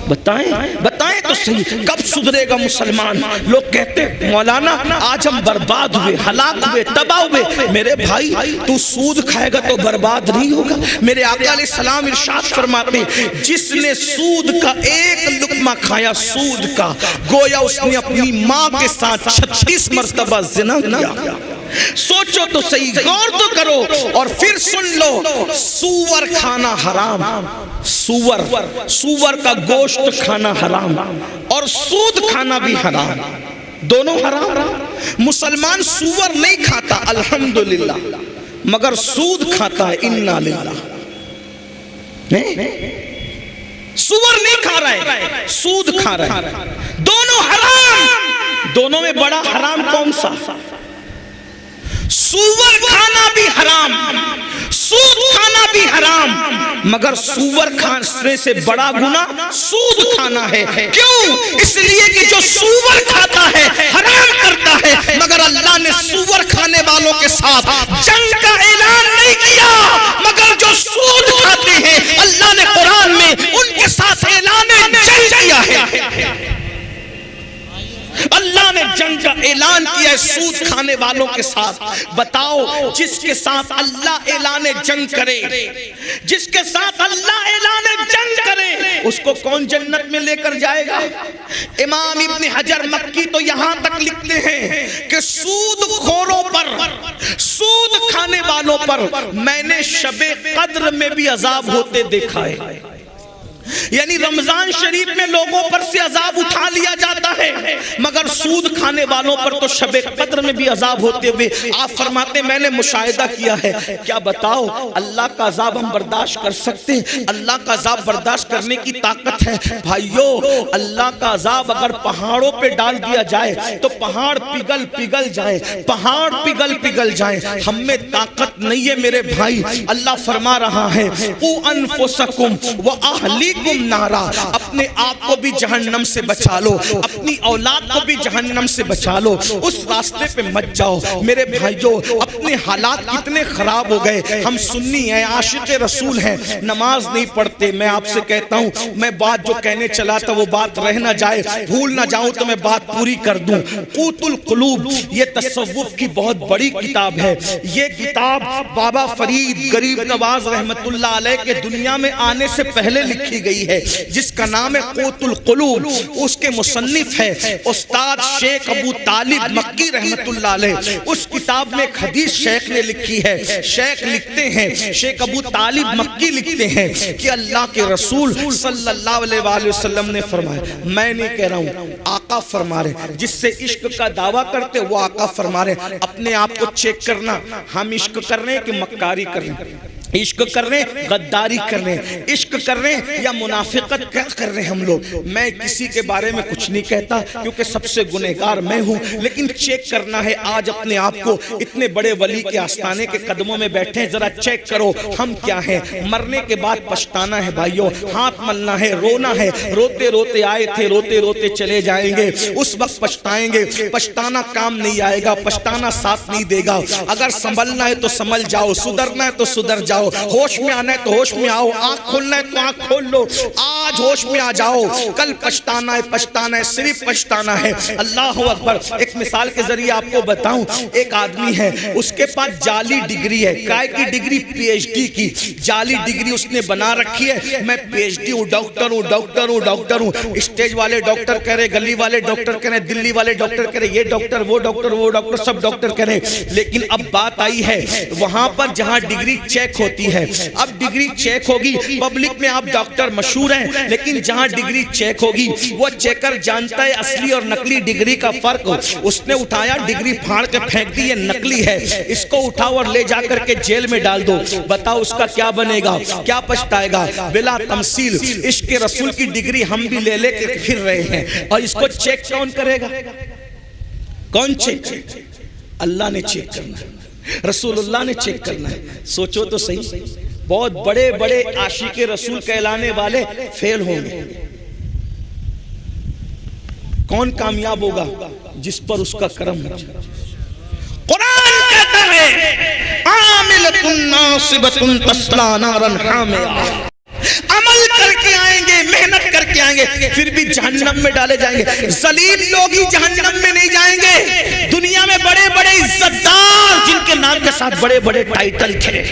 بتائیں تو صحیح، کب سدھرے گا مسلمان؟ لوگ کہتے ہیں مولانا آج ہم برباد ہوئے، ہلاک ہوئے، تباہ ہوئے۔ میرے بھائی تو سود کھائے گا تو برباد نہیں ہوگا۔ میرے آقا علیہ السلام ارشاد فرماتے ہیں جس نے سود کا ایک لقمہ کھایا، سود کا، گویا اس نے اپنی ماں کے ساتھ 36 مرتبہ زنا کیا۔ سوچو تو صحیح، غور تو کرو، اور پھر سن لو، سور کھانا حرام، سور کا گوشت کھانا حرام، اور سود کھانا بھی حرام، دونوں حرام۔ مسلمان سور نہیں کھاتا الحمدللہ، مگر سود کھاتا ہے، انا للہ۔ سور نہیں کھا رہا ہے، سود کھا رہا ہے، دونوں حرام۔ دونوں میں بڑا حرام کون سا؟ سور کھانا بھی حرام، سود کھانا بھی حرام، مگر سور کھانے سے بڑا گناہ سود کھانا ہے۔ کیوں؟ اس لیے کہ جو سور کھاتا ہے حرام کرتا ہے، مگر اللہ نے سور کھانے والوں کے ساتھ جنگ کا اعلان نہیں کیا، مگر جو سود کھاتے ہیں اللہ نے قرآن میں ان کے ساتھ اعلان جنگ کا اعلان کیا ہے سود کھانے والوں کے ساتھ. بتاؤ جس کے ساتھ اللہ اعلان جنگ کرے, جس کے ساتھ اللہ اعلان جنگ کرے, اس کو کون جنت میں لے کر جائے گا؟ امام ابن حجر مکی تو یہاں تک لکھتے ہیں کہ سود خوروں پر, سود کھانے والوں پر میں نے شب قدر میں بھی عذاب ہوتے دیکھا ہے. یعنی رمضان شریف میں لوگوں پر سے عذاب اٹھا لیا جاتا ہے, مگر سود کھانے والوں پر تو شب قدر میں بھی عذاب ہوتے ہوئے آپ فرماتے میں نے مشاہدہ کیا ہے. کیا بتاؤ اللہ کا عذاب ہم برداشت کر سکتے ہیں؟ اللہ کا عذاب برداشت کرنے کی طاقت ہے بھائیو. اللہ کا عذاب اگر پہاڑوں پہ ڈال دیا جائے تو پہاڑ پگھل پگھل جائے, پہاڑ پگھل پگھل جائے. ہم میں طاقت نہیں ہے میرے بھائی. اللہ فرما رہا ہے قُوا أَنفُسَكُمْ وَأَهْلِيكُمْ نارا, اپنے آپ کو بھی جہنم سے بچا لو, اپنی اولاد کو بھی جہنم سے بچا لو. اس راستے پہ مت جاؤ میرے بھائیو. اپنے حالات کتنے خراب ہو گئے. ہم سنی ہیں, عاشق رسول ہیں, نماز نہیں پڑھتے. میں آپ سے کہتا ہوں, میں بات جو کہنے چلا تھا وہ بات رہ نہ جائے, بھول نہ جاؤں تو میں بات پوری کر دوں. قوت القلوب یہ تصوف کی بہت بڑی کتاب ہے. یہ کتاب بابا فرید غریب نواز رحمت اللہ علیہ کے دنیا میں آنے سے پہلے لکھی گئی ہے, جس کا نام ہے قوت القلوب. اس کے مصنف ہے استاد شیخ ابو طالب مکی رحمت اللہ علیہ. اس کتاب میں ایک حدیث شیخ نے لکھی ہے. شیخ لکھتے ہیں, شیخ ابو طالب مکی لکھتے ہیں کہ اللہ کے رسول صلی اللہ علیہ وآلہ وسلم نے فرمایا, میں نہیں کہہ رہا ہوں, آقا فرما رہے, جس سے عشق کا دعویٰ کرتے وہ آقا فرما رہے. اپنے آپ کو چیک کرنا, ہم عشق کر رہے ہیں کہ مکاری کر رہے ہیں, عشق کر رہے ہیں غداری کر رہے ہیں, عشق کر رہے ہیں یا منافقت کیا کر رہے ہیں ہم لوگ. میں کسی کے بارے میں کچھ نہیں کہتا کیونکہ سب سے گنہگار میں ہوں, لیکن چیک کرنا ہے. آج اپنے آپ کو اتنے بڑے ولی کے آستانے کے قدموں میں بیٹھے ہیں, ذرا چیک کرو ہم کیا ہیں. مرنے کے بعد پچھتانا ہے بھائیو, ہاتھ ملنا ہے, رونا ہے. روتے روتے آئے تھے, روتے روتے چلے جائیں گے. اس وقت پچھتائیں گے. پچھتانا کام نہیں آئے گا, پچھتانا ساتھ نہیں دے گا. اگر سنبھلنا ہے تو سنبھل جاؤ, سدھرنا ہے تو سدھر جاؤ, ہوش میں آنا ہے تو ہوش میں آؤ, آنکھ کھولنا ہے تو آنکھ کھول لو. آج ہوش میں آ جاؤ, کل پچھتانا ہے, پچھتانا ہے, صرف پچھتانا ہے. اللہ اکبر. ایک مثال کے ذریعے آپ کو بتاؤں, ایک آدمی ہے, اس کے پاس جعلی ڈگری ہے. کائے کی ڈگری؟ پی ایچ ڈی کی جعلی ڈگری اس نے بنا رکھی ہے. میں پی ایچ ڈی ہوں, ڈاکٹر ہوں, ڈاکٹر ہوں, ڈاکٹر ہوں. اسٹیج والے ڈاکٹر کہہ رہے, گلی والے ڈاکٹر کہہ رہے, دلی والے ڈاکٹر کہہ رہے, یہ ڈاکٹر وہ ڈاکٹر وہ ڈاکٹر, سب ڈاکٹر کہہ رہے. لیکن اب بات آئی ہے وہاں پر جہاں ڈگری چیک ہوتی ہے. اب ڈگری چیک ہوگی, پبلک میں آپ ڈاکٹر مشہور ہیں, لیکن جہاں ڈگری چیک ہوگی وہ چیکر جانتا ہے اصلی اور نقلی ڈگری کا فرق. اس نے اٹھایا, ڈگری پھاڑ کے پھینک دی, یہ نقلی ہے, اس کو اٹھاؤ اور لے جا کر کے جیل میں ڈال دو. بتاؤ اس کا کیا بنے گا, کیا پچھتائے گا؟ بلا تمثیل عشق رسول کی ڈگری ہم بھی لے لے کے پھر رہے ہیں, اور اس کو چیک کون کرے گا؟ کون چیک؟ اللہ نے چیک کرنا ہے, رسول اللہ نے چیک کرنا ہے. سوچو تو صحیح, بہت بڑے بڑے عاشق رسول کہلانے والے فیل ہوں گے. کون کامیاب ہوگا؟ جس پر اس کا کرم ہو. قرآن کہتا ہے عاملۃ ناصبۃ تصلیٰ نارا حامیہ, عمل کر کے آئیں گے, محنت کر کے آئیں گے, پھر بھی جہنم میں ڈالے جائیں گے. ذلیل لوگ ہی جہنم میں نہیں جائیں گے. دنیا میں بڑے بڑے عزتدار جن کے نام کے ساتھ بڑے بڑے ٹائٹل تھے,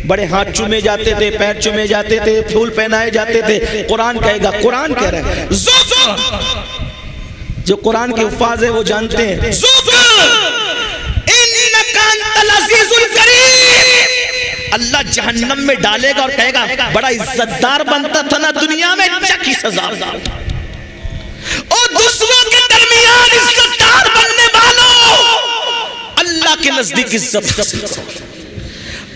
بڑے ہاتھ چومے جاتے تھے, پیر چومے جاتے تھے, پھول پہنائے جاتے تھے. قرآن کہے گا, قرآن کہہ رہا ہے جو قرآن کے الفاظ ہے وہ جانتے ہیں, اللہ جہنم میں ڈالے گا اور کہے گا بڑا عزتدار بنتا تھا نا دنیا میں, چکی سزا. اور دوسروں کے درمیان عزتدار بننے والوں اللہ کے نزدیک عزت حاصل کرو.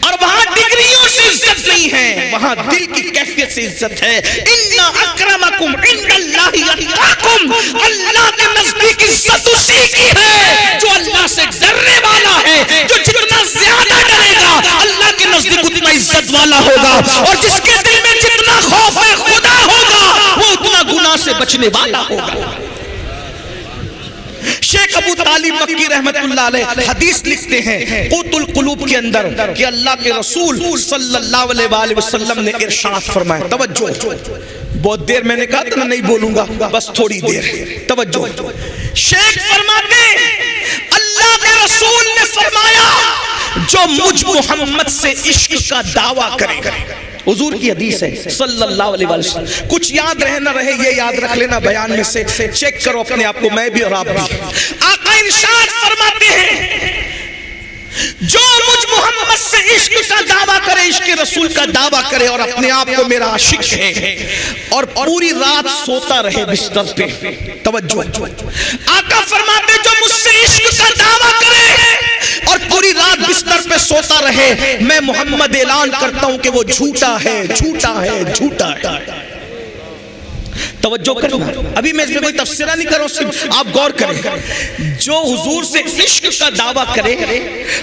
اور وہاں ڈگریوں سے عزت نہیں ہے, وہاں دل کی کیفیت سے عزت ہے. ان اکرمکم عند اللہ اتقاکم, اللہ کے نزدیک عزت اسی کی ہے جو اللہ سے ڈرنے والا ہے. جو جتنا زیادہ ڈرے گا اللہ کے نزدیک اتنا عزت والا ہوگا, اور جس کے دل میں جتنا خوف خدا ہوگا وہ اتنا گناہ سے بچنے والا ہوگا. شیخ ابو طالب مکی رحمت اللہ علیہ حدیث لکھتے ہیں قوت القلوب کے اندر کہ اللہ کے رسول صلی اللہ علیہ وآلہ وسلم نے ارشاد فرمایا، توجہ، بہت دیر میں نے کہا تھا نہیں بولوں گا، بس تھوڑی دیر، توجہ۔ شیخ فرماتے اللہ کے رسول نے فرمایا جو مجھ محمد سے عشق کا دعویٰ کرے گا، حضور کی حدیث ہے صلی اللہ علیہ وسلم، کچھ یاد رہے نہ رہے یہ یاد رکھ لینا، بیان میں سے چیک کرو اپنے آپ کو، میں بھی اور آپ بھی۔ آقا ارشاد فرماتے ہیں جو مجھ محمد سے عشق کا دعویٰ کرے، عشق رسول کا دعویٰ کرے اور اپنے آپ کو میرا عاشق ہے اور پوری رات سوتا رہے بستر پہ، توجہ، آقا فرماتے جو مجھ سے عشق کا دعویٰ کرے اور پوری رات بستر پہ سوتا رہے، میں محمد اعلان کرتا ہوں کہ وہ جھوٹا ہے، جھوٹا ہے، جھوٹا ہے۔ توجہ کرنا، ابھی میں اس میں کوئی تفسیرہ نہیں کروں، صرف آپ غور کریں، جو حضور سے عشق کا دعویٰ کرے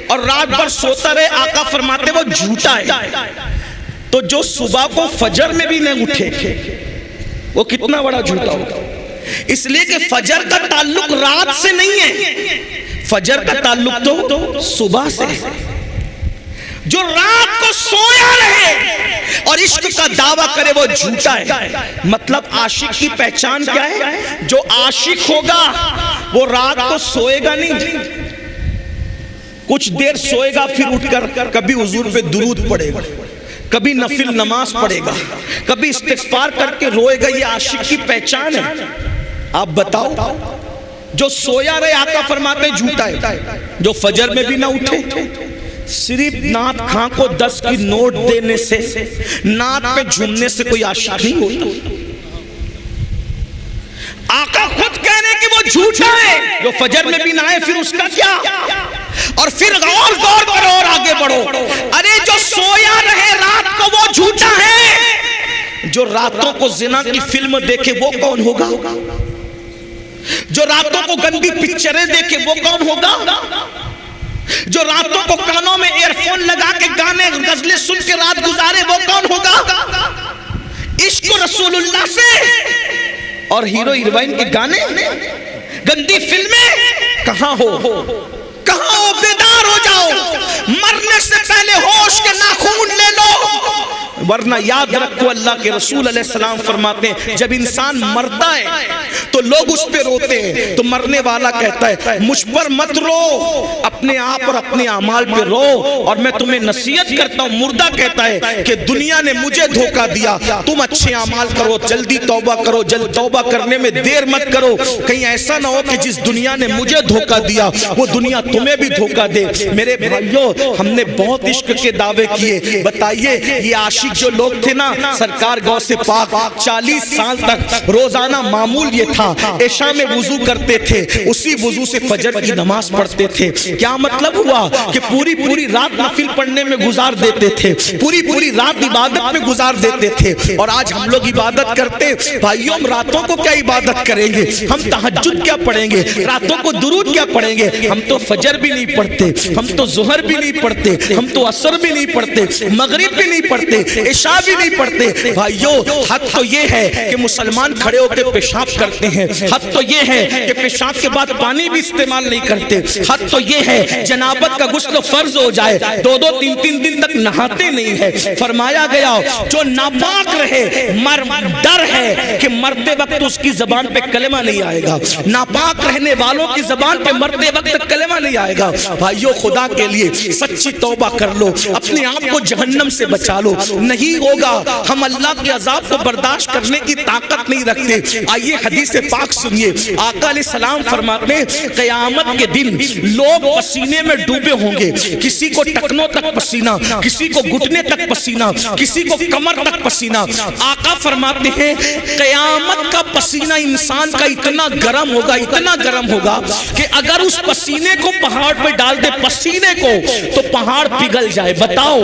اور رات بھر سوتا رہے، آقا فرماتے وہ جھوٹا ہے۔ تو جو صبح کو فجر میں بھی نہ اٹھے وہ کتنا بڑا جھوٹا ہوگا؟ اس لیے کہ فجر کا تعلق رات سے نہیں ہے، فجر کا تعلق تو صبح سے ہے۔ جو رات کو سویا رہے اور عشق کا دعویٰ کرے وہ جھوٹا ہے۔ مطلب عاشق کی پہچان کیا ہے؟ جو عاشق ہوگا وہ رات کو سوئے گا نہیں، کچھ دیر سوئے گا پھر اٹھ کر کبھی حضور پہ درود پڑے گا، کبھی نفل نماز پڑھے گا، کبھی استغفار کر کے روئے گا۔ یہ عاشق کی پہچان ہے۔ آپ بتاؤ جو سویا رہے آقا فرماتے جھوٹا ہے، جو فجر میں بھی نہ اٹھے، صرف نعت خاں کو 10 کی نوٹ دینے سے، نعت پہ جھومنے سے کوئی عاشق نہیں ہوتا۔ آقا خود کہنے کہ وہ جھوٹا ہے، جو فجر میں بھی نہ آئے پھر اس کا کیا؟ اور پھر غور کرو اور آگے بڑھو۔ ارے جو سویا رہے رات کو وہ جھوٹا ہے، جو راتوں کو زنا کی فلم دیکھے وہ کون ہوگا؟ جو راتوں کو گندی پکچریں دیکھے وہ کون ہوگا؟ جو راتوں کو کانوں میں ایئر فون لگا کے گانے غزلیں سن کے رات گزارے وہ کون ہوگا؟ عشق رسول اللہ سے اور ہیرو ہیروئن کے گانے، گندی فلمیں کہاں ہو؟ کہاں ہو؟ بیدار ہو جاؤ، مرنے سے پہلے ہوش کے ناخون لے لو، ورنہ یاد رکھو اللہ کے رسول علیہ السلام فرماتے ہیں جب انسان مرتا ہے تو لوگ اس پہ روتے ہیں، تو مرنے والا کہتا ہے مجھ پر مت رو، اپنے آپ اور اپنے اعمال پہ رو، اور میں تمہیں نصیحت کرتا ہوں۔ مردہ کہتا ہے کہ دنیا نے مجھے دھوکہ دیا، تم اچھے اعمال کرو، جلدی توبہ کرو، جلد توبہ کرنے میں دیر مت کرو، کہیں ایسا نہ ہو کہ جس دنیا نے مجھے دھوکہ دیا وہ دنیا تمہیں بھی دھوکہ دے۔ میرے بھائیوں، ہم نے بہت عشق کے دعوے کیے، بتائیے یہ عاشق جو لوگ تھے نا، سرکار غوث پاک 40 سال تک روزانہ معمول یہ تھا عشاء میں وضو کرتے تھے، اسی وضو سے فجر کی نماز پڑھتے تھے۔ کیا مطلب ہوا کہ پوری رات نفل پڑھنے میں گزار دیتے تھے، پوری رات عبادت میں گزار دیتے تھے۔ اور آج ہم لوگ عبادت کرتے، بھائیوں ہم راتوں کو کیا عبادت کریں گے؟ ہم تہجد کیا پڑھیں گے؟ راتوں کو درود کیا پڑھیں گے؟ ہم تو فجر بھی نہیں پڑھتے، ہم تو ظہر بھی نہیں پڑھتے، ہم تو عصر بھی نہیں پڑھتے، مغرب بھی نہیں پڑھتے، عشاء بھی نہیں پڑھتے۔ بھائیوں حق تو یہ ہے کہ مسلمان کھڑے ہو کے پیشاب کرتے ہیں، حق تو یہ ہے کہ پیشاب کے بعد پانی بھی استعمال نہیں کرتے، حق تو یہ ہے جنابت کا غسل فرض ہو جائے 2-2 3-3 دن تک نہاتے نہیں ہے۔ فرمایا گیا جو ناپاک رہے ڈر ہے کہ مرتے وقت اس کی زبان پہ کلمہ نہیں آئے گا، ناپاک رہنے والوں کی زبان پہ مرتے وقت کلمہ نہیں آئے گا۔ بھائیوں خدا کے لیے سچی توبہ کر لو، اپنے آپ کو جہنم سے بچا لو، نہیں ہوگا ہم اللہ کے عذاب کو برداشت کرنے کی طاقت نہیں رکھتے۔ آئیے حدیث پاک سنیے، آقا علیہ السلام فرماتے ہیں قیامت کے دن لوگ پسینے میں ڈوبے ہوں گے، کسی کو ٹکنوں تک پسینہ، کسی کو گھٹنے تک پسینہ، کسی کو کمر تک پسینہ۔ آقا فرماتے ہیں قیامت کا پسینہ انسان کا اتنا گرم ہوگا، اتنا گرم ہوگا کہ اگر اس پسینے کو پہاڑ پہ ڈال دے، پسینے کو، تو پہاڑ پگھل جائے۔ بتاؤ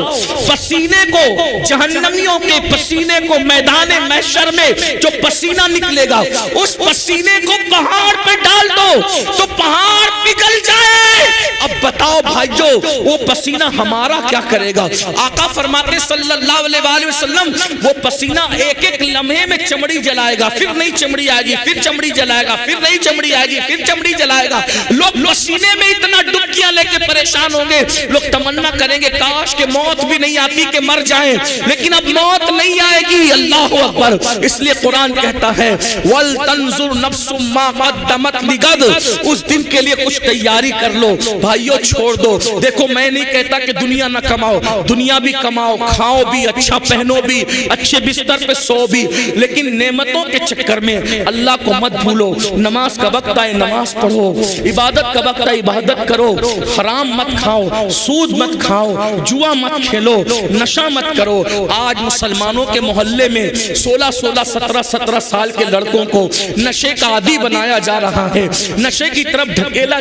پسینے کو جہنمیوں کے پسینے کو میدان محشر میں جو پسینہ نکلے گا اس پسینے کو پہاڑ پہ ڈال دو تو پہاڑ پگھل جائے. اب بتاؤ بھائیو وہ پسینہ ہمارا کیا کرے گا؟ آقا فرماتے صلی اللہ علیہ وآلہ وسلم وہ پسینہ ایک ایک لمحے میں چمڑی جلائے گا, پھر نئی چمڑی آئے گی, پھر چمڑی جلائے گا, پھر نئی چمڑی آئے گی, پھر چمڑی جلائے گا. لوگ پسینے میں اتنا ڈبکیاں لے کے پریشان ہوں گے, لوگ تمنا کریں گے کاش کہ موت بھی نہیں آتی کہ مر جائیں, لیکن اب موت نہیں آئے گی. اللہ اکبر. اس لیے قرآن کہتا ہے وَلْتَنْظُرْ نَفْسٌ مَّا قَدَّمَتْ لِغَدٍ, اس دن کے لیے کچھ تیاری کر لو. بھائیو چھوڑ دو. دیکھو میں نہیں کہتا کہ دنیا نہ کماؤ, دنیا بھی کماؤ, کھاؤ بھی, اچھا پہنو بھی, اچھے بستر پہ سو بھی, لیکن نعمتوں کے چکر میں اللہ کو مت بھولو. نماز کا وقت آئے نماز پڑھو, عبادت کا وقت آئے عبادت کرو, حرام مت کھاؤ, سود مت کھاؤ, جوا مت کھیلو, نشہ مت کرو. آج مسلمانوں کے محلے میں 16 17 سال کے لڑکوں کو نشے کا عادی بنایا جا رہا ہے, نشے کی طرف دھکیلا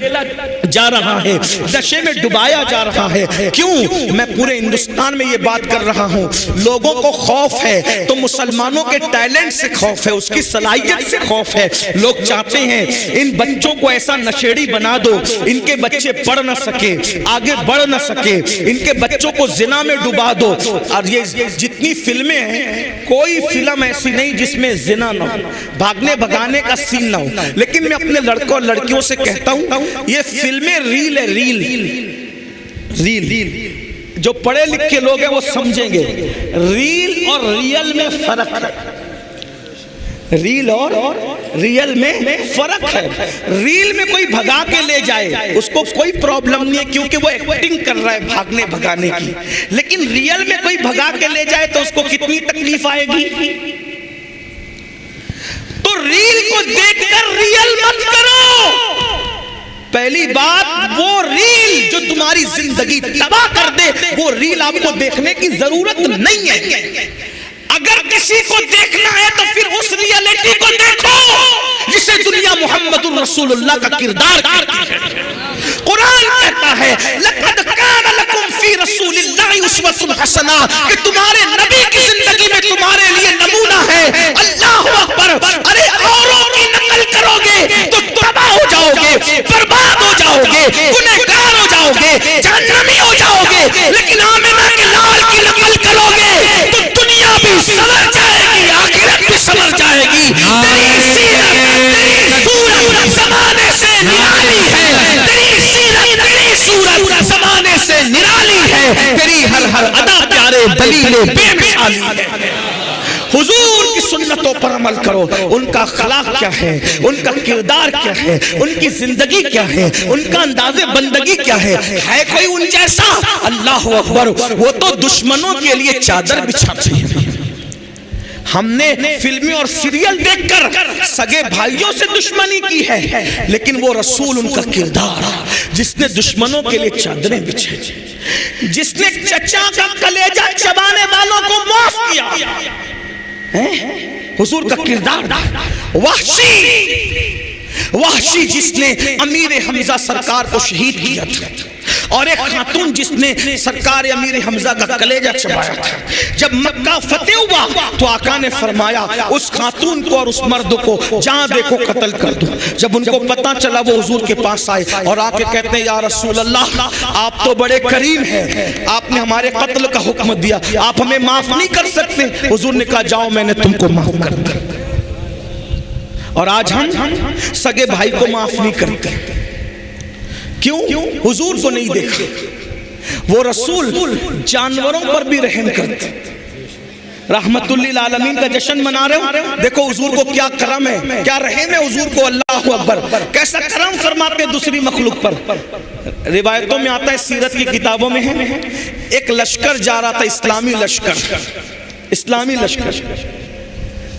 جا رہا ہے, نشے میں ڈبایا جا رہا ہے. کیوں؟ میں پورے ہندوستان میں یہ بات کر رہا ہوں. لوگوں کو خوف ہے تو مسلمانوں کے ٹیلنٹ سے خوف ہے, اس کی صلاحیت سے خوف ہے. لوگ چاہتے ہیں ان بچوں کو ایسا نشیڑی بنا دو ان کے بچے پڑھ نہ سکے, آگے بڑھ نہ سکے, ان کے بچوں کو زنا میں ڈبا دو. اور یہ جتنی فلمیں ہیں کوئی فلم ایسی نہیں جس میں زنا نہ ہو, بھاگنے بھگانے کا سین نہ ہو. لیکن میں اپنے لڑکوں اور لڑکیوں سے کہتا ہوں یہ فلمیں ریل ہے, ریل. جو پڑھے لکھے لوگ ہیں وہ سمجھیں گے ریل اور ریل میں فرق ہے. ریل اور ریل میں فرق ہے. ریل میں کوئی بھگا کے لے جائے اس کو کوئی پرابلم نہیں ہے کیونکہ وہ ایکٹنگ کر رہا ہے بھاگنے بھگانے کی, لیکن ریل میں کوئی بھگا کے لے جائے تو اس کو کتنی تکلیف آئے گی. تو ریل کو دیکھ کر ریل مت کرو. پہلی بات وہ ریل جو تمہاری زندگی تباہ کر دے وہ ریل آپ کو دیکھنے کی ضرورت نہیں ہے. اگر کسی کو دیکھنا ہے تو پھر اس ریئلٹی کو دیکھو جسے دنیا محمد الرسول اللہ کا کردار کرتی ہے. قرآن کہتا ہے لَقَدْ كَانَ لَكُمْ فِي رَسُولِ اللَّهِ أُسْوَةٌ حَسَنَةٌ کہ تمہارے نبی کی زندگی میں تمہارے لیے نمونہ ہے. اللہ اکبر. ارے اوروں کی نقل کرو گے تو تباہ ہو جاؤ گے, برباد ہو جاؤ گے, گنہگار ہو جاؤ گے, جہنمی ہو جاؤ گے. لیکن آمنہ کے لال کی نقل کرو گے تو دنیا بھی سمجھ جائے گی, آخرت بھی سمجھ جائے گی. تیری سیرت تیری صورت زمانے سے نرالی ہے, تیری سیرت تیری صورت زمانے سے نرالی ہے, تیری ہر ادا پیارے دلیل بے مثالی ہے. حضور کی سنتوں پر عمل کرو. ان کا اخلاق کیا ہے, ان کا کردار کیا ہے, ان کی زندگی کیا ہے, ان کا انداز بندگی کیا ہے کوئی ان جیسا؟ اللہ اکبر. وہ تو دشمنوں کے لیے چادر بچھاتے ہیں. ہم نے فلمیں اور سیریل دیکھ کر سگے بھائیوں سے دشمنی کی ہے, لیکن وہ رسول ان کا کردار جس نے دشمنوں کے لیے چادریں بچھائی, جس نے چچا کا کلیجہ چبانے والوں کو معاف کیا. حضور کا کردار. وحشی جس نے امیر حمزہ سرکار کو شہید کیا تھا, اور ایک خاتون جس نے سرکار امیر حمزہ کا کلیجہ چبایا تھا. جب مکہ فتح ہوا تو آقا نے فرمایا اس خاتون کو اور اس مرد کو جہاں دیکھو قتل کر دو. جب ان کو پتہ چلا وہ حضور کے پاس آئے اور آ کے کہتے ہیں یا رسول اللہ آپ تو بڑے کریم ہیں, آپ نے ہمارے قتل کا حکم دیا, آپ ہمیں معاف نہیں کر سکتے؟ حضور نے کہا جاؤ میں نے تم کو معاف کر دیا. اور آج ہم سگے بھائی کو معاف نہیں کرتے. کیوں؟ حضور کو نہیں دیکھا. وہ رسول جانوروں پر بھی رحم کرتے. رحمت للعالمین کا جشن منا رہے ہو, دیکھو حضور کو کیا کرم ہے, کیا رحم ہے حضور کو. اللہ اکبر. کیسا کرم فرماتے دوسری مخلوق پر. روایتوں میں آتا ہے, سیرت کی کتابوں میں ہے, ایک لشکر جا رہا تھا, اسلامی لشکر,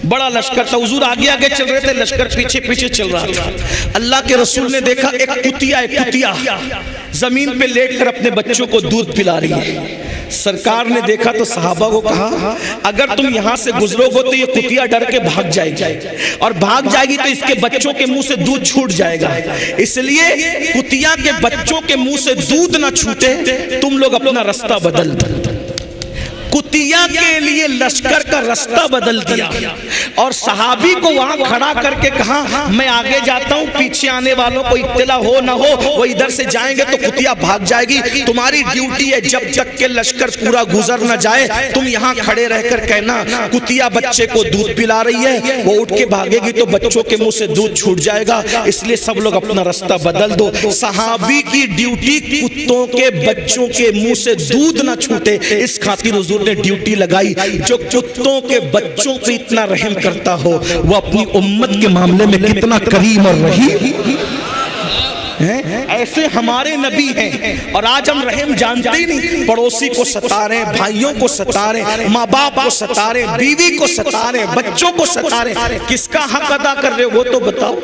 بڑا لشکر تھا. حضور آگے آگے چل رہے تھے, لشکر پیچھے پیچھے چل رہا تھا. اللہ کے رسول نے دیکھا ایک کتیا زمین پہ لیٹ کر اپنے بچوں کو دودھ پلا رہی ہے. سرکار نے دیکھا تو صحابہ کو کہا اگر تم یہاں سے گزرو گے تو یہ کتیا ڈر کے بھاگ جائے گی, اور بھاگ جائے گی تو اس کے بچوں کے منہ سے دودھ چھوٹ جائے گا. اس لیے کتیا کے بچوں کے منہ سے دودھ نہ چھوٹے, تم لوگ اپنا راستہ بدل دو. قطیہ کے لیے لشکر کا رستہ بدل دیا اور صحابی کو وہاں کھڑا کر کے کہا میں آگے جاتا ہوں، پیچھے آنے والوں کو اطلاع ہو نہ ہو وہ ادھر سے جائیں گے تو قطیہ بھاگ جائے گی، تمہاری ڈیوٹی ہے جب تک کہ لشکر پورا گزر نہ جائے تم یہاں کھڑے رہ کر کہنا قطیہ بچے کو دودھ پلا رہی ہے، وہ اٹھ کے بھاگے گی تو بچوں کے منہ سے دودھ چھوٹ جائے گا، اس لیے سب لوگ اپنا رستہ بدل دو۔ صحابی کی ڈیوٹی کتوں کے بچوں کے منہ سے دودھ نہ چھوٹے، اس خاطر حضور نے ڈیوٹی لگائی۔ جو کتوں کے بچوں پہ اتنا رحم کرتا ہو وہ اپنی امت کے معاملے میں کتنا کریم اور رحیم ایسے ہمارے نبی ہیں۔ اور آج ہم رحم جانتے ہی نہیں، پڑوسی کو ستا رہے ہیں، بھائیوں کو ستا رہے ہیں، ماں باپ کو ستا رہے ہیں، بیوی کو ستا رہے ہیں، بچوں کو ستا رہے ہیں، کس کا حق ادا کر رہے ہو وہ تو بتاؤ،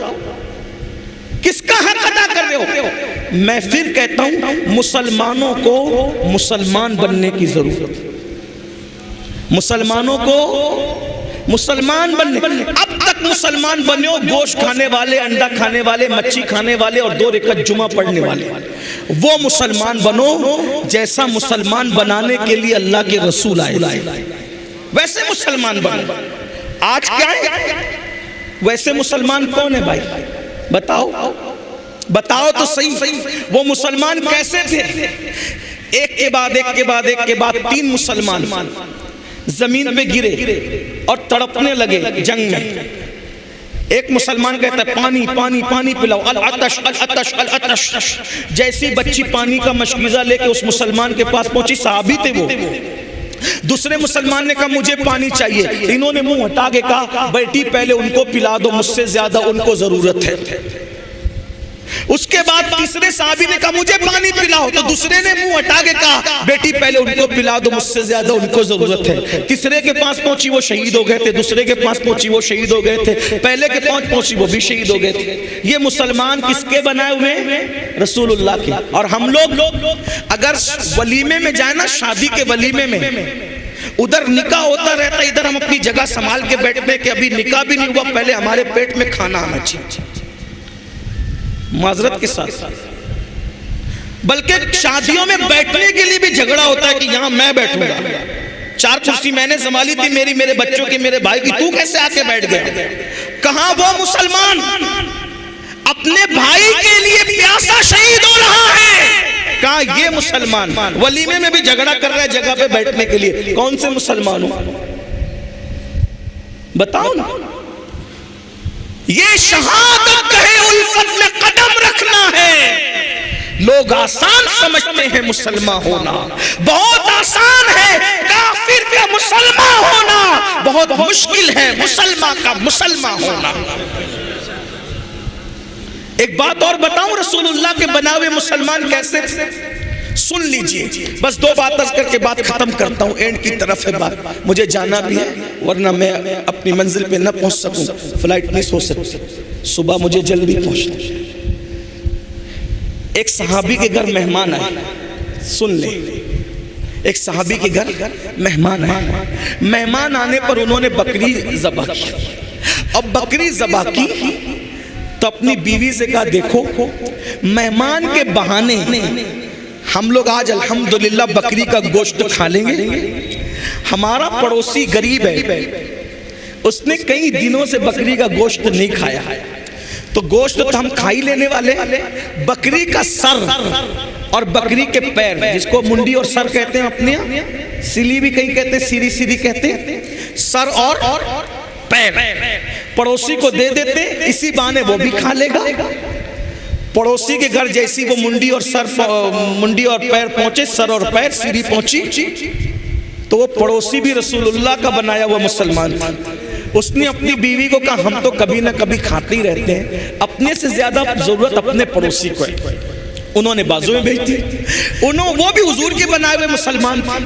کس کا حق ادا کر رہے ہو؟ میں پھر کہتا ہوں مسلمانوں کو مسلمان بننے کی ضرورت، مسلمانوں کو مسلمان بننے، اب تک مسلمان بنے ہو گوشت کھانے والے، انڈا کھانے والے، مچھی کھانے والے اور 2 رکعت جمعہ پڑھنے والے، وہ مسلمان بنو جیسا مسلمان بنانے کے لیے اللہ کے رسول آئے، ویسے مسلمان بنو۔ آج کیا ہے؟ ویسے مسلمان کون ہے بھائی؟ بتاؤ بتاؤ تو صحیح، وہ مسلمان کیسے تھے؟ ایک کے بعد ایک کے بعد ایک کے بعد 3 مسلمان زمین پہ گرے اور تڑپنے لگے جنگ میں۔ ایک مسلمان کہتا ہے پانی پانی پانی پلاؤ، العطش العطش العطش، جیسی بچی پانی کا مشکیزہ لے کے اس مسلمان کے پاس پہنچی، صحابی تھے وہ، دوسرے مسلمان نے کہا مجھے پانی چاہیے، انہوں نے منہ ہٹا کے کہا بیٹی پہلے ان کو پلا دو، مجھ سے زیادہ ان کو ضرورت ہے۔ اس کے بعد تیسرے صحابی نے کہا مجھے پانی پلاؤ، تو دوسرے نے منہ ہٹا کے کہا بیٹی پہلے ان کو پلا دو، مجھ سے زیادہ ان کو ضرورت ہے۔ تیسرے کے پاس پہنچی وہ شہید ہو گئے تھے، دوسرے کے پاس پہنچی وہ شہید ہو گئے تھے، پہلے کے پاس پہنچی وہ بھی شہید ہو گئے تھے۔ یہ مسلمان کس کے بنائے ہوئے ہیں؟ رسول اللہ کے۔ اور ہم لوگ اگر ولیمے میں جائیں نا، شادی کے ولیمے میں، ادھر نکاح ہوتا رہتا ہے، ادھر ہم اپنی جگہ سنبھال کے بیٹھتے کہ ابھی نکاح بھی نہیں ہوا، پہلے ہمارے پیٹ میں کھانا آنا چاہیے، معذرت کے ساتھ۔ بلکہ شادیوں میں بیٹھنے کے لیے بھی جھگڑا ہوتا ہے کہ یہاں میں بیٹھوں گا، 4 کرسی میں نے سنبھالی تھی، میرے بچوں کی، میرے بھائی کی، تو کیسے آ کے بیٹھ گیا؟ کہاں وہ مسلمان اپنے بھائی کے لیے پیاسا شہید ہو رہا ہے، کہاں یہ مسلمان ولیمے میں بھی جھگڑا کر رہا ہے جگہ پہ بیٹھنے کے لیے؟ کون سے مسلمان ہو بتاؤ نا۔ یہ شہادت گہے الفت میں قدم رکھنا ہے۔ لوگ آسان سمجھتے ہیں مسلمان ہونا، بہت آسان ہے کافر کا مسلمان ہونا، بہت مشکل ہے مسلمان کا مسلمان ہونا۔ ایک بات اور بتاؤں، رسول اللہ کے بناوے مسلمان کیسے تھے؟ سن لیجئے، بس 2 بات عرض کر کے بات ختم کرتا ہوں، اینڈ کی طرف ہے بات، مجھے جانا بھی ہے ورنہ میں اپنی منزل پہ نہ پہنچ سکوں، فلائٹ مس ہو سکتی، صبح مجھے جلدی پہنچنا۔ ایک صحابی کے گھر مہمان آئے، سن لیں، ایک صحابی کے گھر مہمان آئے، مہمان آنے پر انہوں نے بکری ذبح کی، اب بکری ذبح کی تو اپنی بیوی سے کہا دیکھو مہمان کے بہانے ہم لوگ آج الحمدللہ بکری کا گوشت کھا لیں گے، ہمارا پڑوسی غریب ہے، اس نے کئی دنوں سے بکری کا گوشت نہیں کھایا، تو گوشت تو ہم کھائی لینے والے، بکری کا سر اور بکری کے پیر، جس کو منڈی اور سر کہتے ہیں اپنے یہاں، سلی بھی کہیں کہتے ہیں، سیری سیری کہتے ہیں، سر اور پیر پڑوسی کو دے دیتے، اسی بہانے وہ بھی کھا لے گا۔ پڑوسی کے گھر جیسی وہ منڈی اور پیر پہنچے، سر اور پیر سیری پہنچی، تو وہ پڑوسی بھی رسول اللہ کا بنایا ہوا مسلمان، اس نے اپنی بیوی کو کہا ہم تو کبھی نہ کبھی کھاتے ہی رہتے ہیں، اپنے سے زیادہ ضرورت اپنے پڑوسی کو ہے۔ انہوں نے بازو میں بھیج دی، وہ بھی حضور کے بنائے ہوئے مسلمان تھے،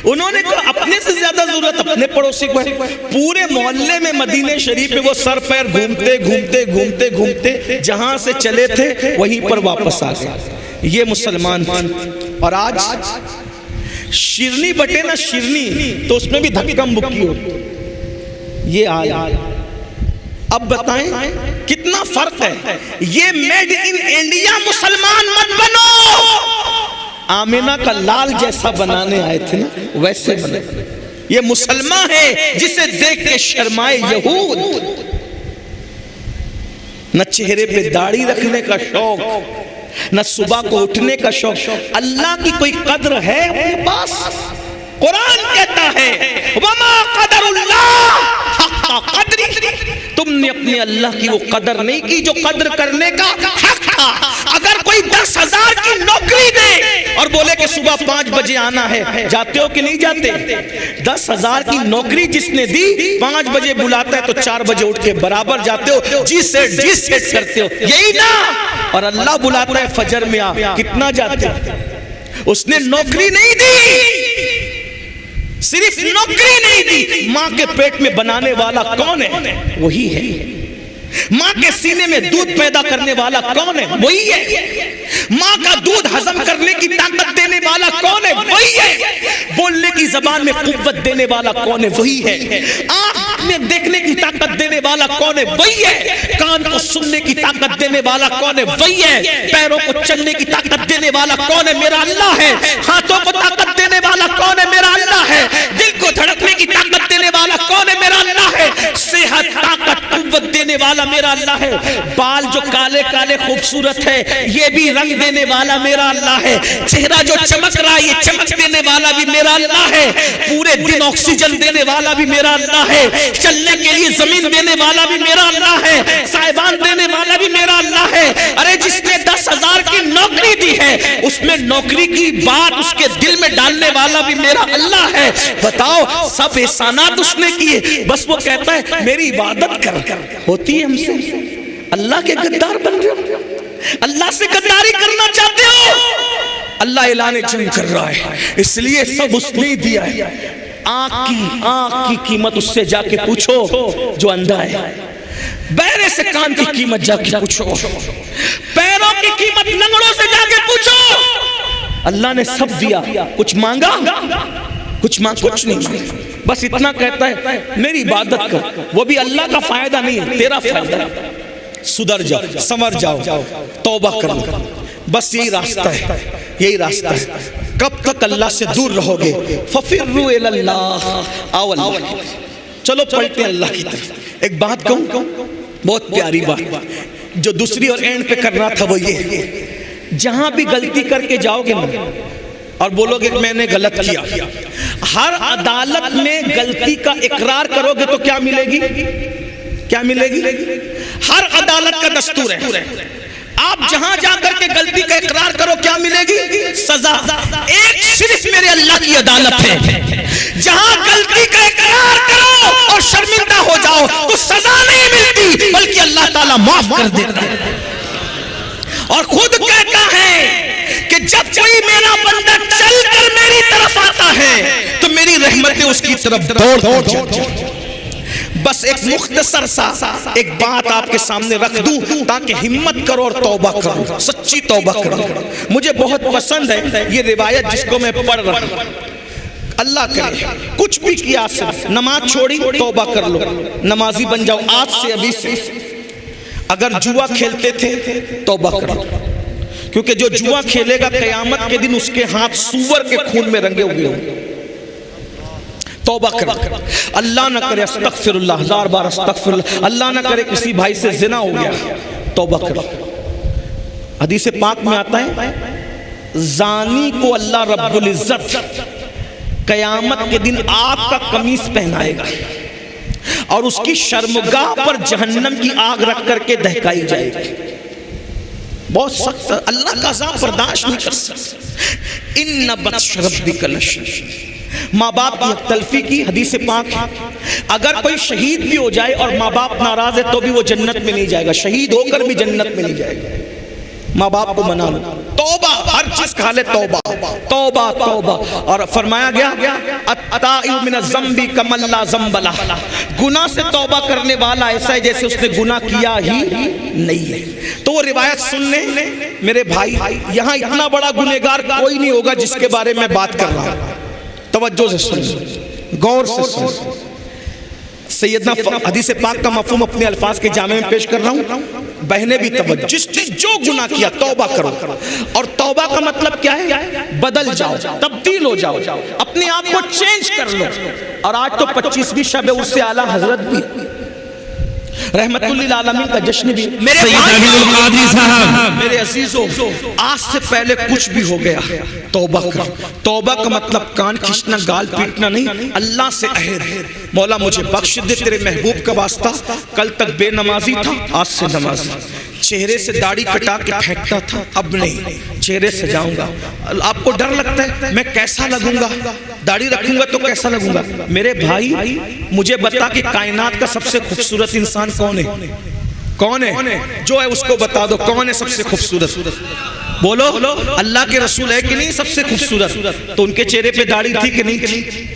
انہوں نے کہا اپنے سے زیادہ ضرورت اپنے پڑوسی کو ہے۔ پورے محلے میں مدینہ شریف میں وہ سر پیر گھومتے گھومتے گھومتے گھومتے جہاں سے چلے تھے وہیں پر واپس آ گئے، یہ مسلمان تھے۔ اور آج شیرنی بٹے نا شیرنی، تو اس میں بھی دھکم بکی ہو، یہ آیا۔ اب بتائیں کتنا فرق ہے، یہ میڈ ان انڈیا مسلمان مت بنو، آمینہ کا لال جیسا بنانے آئے تھے نا ویسے بنے۔ یہ مسلمان ہے جسے دیکھ کے شرمائے یہود، نہ چہرے پہ داڑھی رکھنے کا شوق، نہ صبح کو اٹھنے کا شوق. اللہ کی کوئی قدر ہے اپنے پاس؟ قرآن کہتا ہے وما قدر اللہ حق قدری، تم نے اپنے اللہ کی وہ قدر نہیں کی جو قدر کرنے کا حق تھا. اگر کوئی 10,000 کی نوکری دے اور بولے کہ صبح 5 بجے آنا ہے، جاتے ہو کہ نہیں جاتے؟ 10,000 کی نوکری جس نے دی 5 بجے بلاتا ہے تو 4 بجے اٹھ کے برابر جاتے ہو، جی سیٹ کرتے ہو، یہی نا؟ اور اللہ بلاتا ہے فجر میں آ، کتنا جاتے ہو؟ اس نے نوکری نہیں دی، صرف نوکری نہیں دی، ماں کے پیٹ میں بنانے والا کون ہے؟ وہی ہے. ماں کے سینے میں دودھ پیدا کرنے والا کون ہے؟ وہی ہے. ماں کا دودھ ہضم کرنے کی طاقت دینے والا کون ہے؟ وہی ہے. بولنے کی زبان میں قوت دینے والا کون ہے؟ وہی ہے. آنکھ میں دیکھنے کی طاقت دینے والا کون ہے؟ وہی ہے. کان کو سننے کی طاقت دینے والا کون ہے؟ وہی ہے. پیروں کو چلنے کی طاقت دینے والا کون ہے؟ میرا اللہ ہے. ہاتھوں کو طاقت دینے والا کون ہے؟ میرا اللہ ہے. دل کو دھڑکنے کی طاقت دینے والا کون ہے؟ میرا اللہ ہے. صحت، طاقت، قوت دینے والا میرا اللہ ہے. بال جو کالے کالے خوبصورت ہے یہ بھی رنگ دینے والا میرا اللہ ہے. چہرہ جو چمک رہا ہے یہ چمک دینے والا بھی میرا اللہ ہے. پورے دن آکسیجن دینے والا بھی میرا اللہ ہے. چلنے کے لیے زمین دینے والا بھی میرا اللہ ہے. سائبان دینے والا بھی میرا اللہ ہے. ارے جس نے 10,000 کی نوکری دی ہے اس میں نوکری کی بات اس کے دل میں ڈالنے والا بھی میرا اللہ ہے. بتاؤ سب احسانات اس نے کیے، بس وہ کہتا ہے میری عبادت کر. ہوتی ہے ہم سے؟ اللہ کے غدار بن رہے ہو؟ اللہ سے غداری کرنا چاہتے ہو؟ اللہ اعلان جنگ کر رہا ہے، اس لیے سب اس نے دیا ہے. آنکھ کی قیمت اس سے جا کے پوچھو جو اندھا ہے. بہرے سے کان کی قیمت جا کے پوچھو. پیروں کی قیمت لنگڑوں سے جا کے پوچھو. اللہ نے سب دیا. کچھ مانگا؟ کچھ نہیں مانگا. بس اتنا کہتا ہے میری عبادت کر. وہ بھی اللہ کا فائدہ نہیں ہے، تیرا فائدہ. سدھر جاؤ، سنور جاؤ، توبہ کر لو. بس یہی راستہ ہے، یہی راستہ ہے. کب تک اللہ سے دور رہو گے؟ ففروا الی اللہ، آؤ اللہ. چلو پلٹیں اللہ کی طرف. ایک بات کہوں، بہت پیاری بات جو دوسری اور اینڈ پہ کرنا تھا وہ یہ، جہاں بھی غلطی کر کے جاؤ گے نا اور بولو گے میں نے غلط کیا، ہر عدالت میں غلطی کا اقرار کرو گے تو کیا ملے گی؟ کیا ملے گی؟ ہر عدالت کا دستور ہے. آپ جہاں جا کر کے غلطی کا اقرار کرو کیا ملے گی؟ سزا. ایک صرف میرے اللہ کی عدالت ہے جہاں غلطی کا اقرار کرو اور شرمندہ ہو جاؤ تو سزا نہیں ملتی بلکہ اللہ تعالیٰ معاف کر دیتا ہے. اور خود کہتا ہے کہ جب کوئی میرا بندہ چل کر میری طرف آتا ہے تو میری رحمتیں اس کی طرف دوڑ جاتی ہیں. بس ایک مختصر سا ایک بات آپ کے سامنے رکھ دوں تاکہ ہمت کرو اور توبہ کرو، سچی توبہ کرو. مجھے بہت پسند ہے یہ روایت جس کو میں پڑھ رہا ہوں. اللہ کرے کچھ بھی کیا صرف نماز چھوڑی توبہ کر لو، نمازی بن جاؤ آج سے، ابھی سے. اگر جوا کھیلتے تھے توبہ کرو، کیونکہ جو جوا کھیلے گا قیامت کے دن اس کے ہاتھ سور کے خون میں رنگے ہوئے ہوں. توبہ کرو. اللہ نہ کرے، استغفر اللہ، 1000 بار استغفر اللہ. اللہ نہ کرے کسی بھائی سے زنا ہو گیا، توبہ کرو. حدیث پاک میں آتا ہے زانی کو اللہ رب العزت قیامت کے دن آگ کا قمیص پہنائے گا اور اس کی شرمگاہ پر جہنم کی آگ رکھ کر کے دہکائی جائے گی. بہت سخت، اللہ کا عذاب برداشت نہیں کر سکتا. ان بطش ربک لشدید. ماں باپ کی تلفی کی حدیث پاک، اگر کوئی شہید بھی ہو جائے اور ماں باپ ناراض ہے تو بھی وہ جنت میں نہیں جائے گا، شہید ہو کر بھی جنت میں نہیں جائے گا. ماں باپ کو منا لو. توبہ، ہر چیز کا حال ہے توبہ توبہ توبہ. اور فرمایا گیا التائب من الذنب کمن لا ذنب لہ. گناہ سے توبہ کرنے والا ایسا ہے جیسے اس نے گناہ کیا ہی نہیں ہے. تو وہ روایت سننے میرے بھائی، یہاں اتنا بڑا گنہگار کوئی نہیں ہوگا جس کے بارے میں بات کر رہا ہوں. توجہ سے سن، غور سے سن. سیدنا حدیث پاک کا مفہوم اپنے الفاظ کے جامع میں پیش کر رہا ہوں، بہنیں بھی توجہ، جس جو گناہ کیا توبہ کرو، اور توبہ کا مطلب کیا ہے؟ بدل جاؤ، تبدیل ہو جاؤ، اپنے آپ کو چینج کر لو۔ اور آج تو 25ویں شب ہے، اس سے اعلیٰ حضرت بھی رحمت للعالمین کا جشن بھی۔ میرے عزیزوں، آج سے پہلے کچھ بھی ہو گیا توبہ کر۔ توبہ کا مطلب کان کھینچنا، گال پیٹنا نہیں، اللہ سے عہد، مولا مجھے بخش دے تیرے محبوب کا واسطہ، کل تک بے نمازی تھا آج سے نمازی، چہرے سے داڑھی کٹا کے پھینکتا تھا اب نہیں، چہرے سجاؤں گا۔ آپ کو ڈر لگتا ہے میں کیسا لگوں گا، داڑھی رکھوں گا تو کیسا لگوں گا؟ میرے بھائی مجھے بتا کہ کائنات کا سب سے خوبصورت انسان کون ہے؟ کون ہے؟ جو ہے اس کو بتا دو، کون ہے سب سے خوبصورت؟ بولو، اللہ کے رسول ہے کہ نہیں سب سے خوبصورت؟ تو ان کے چہرے پہ داڑھی تھی کہ نہیں تھی؟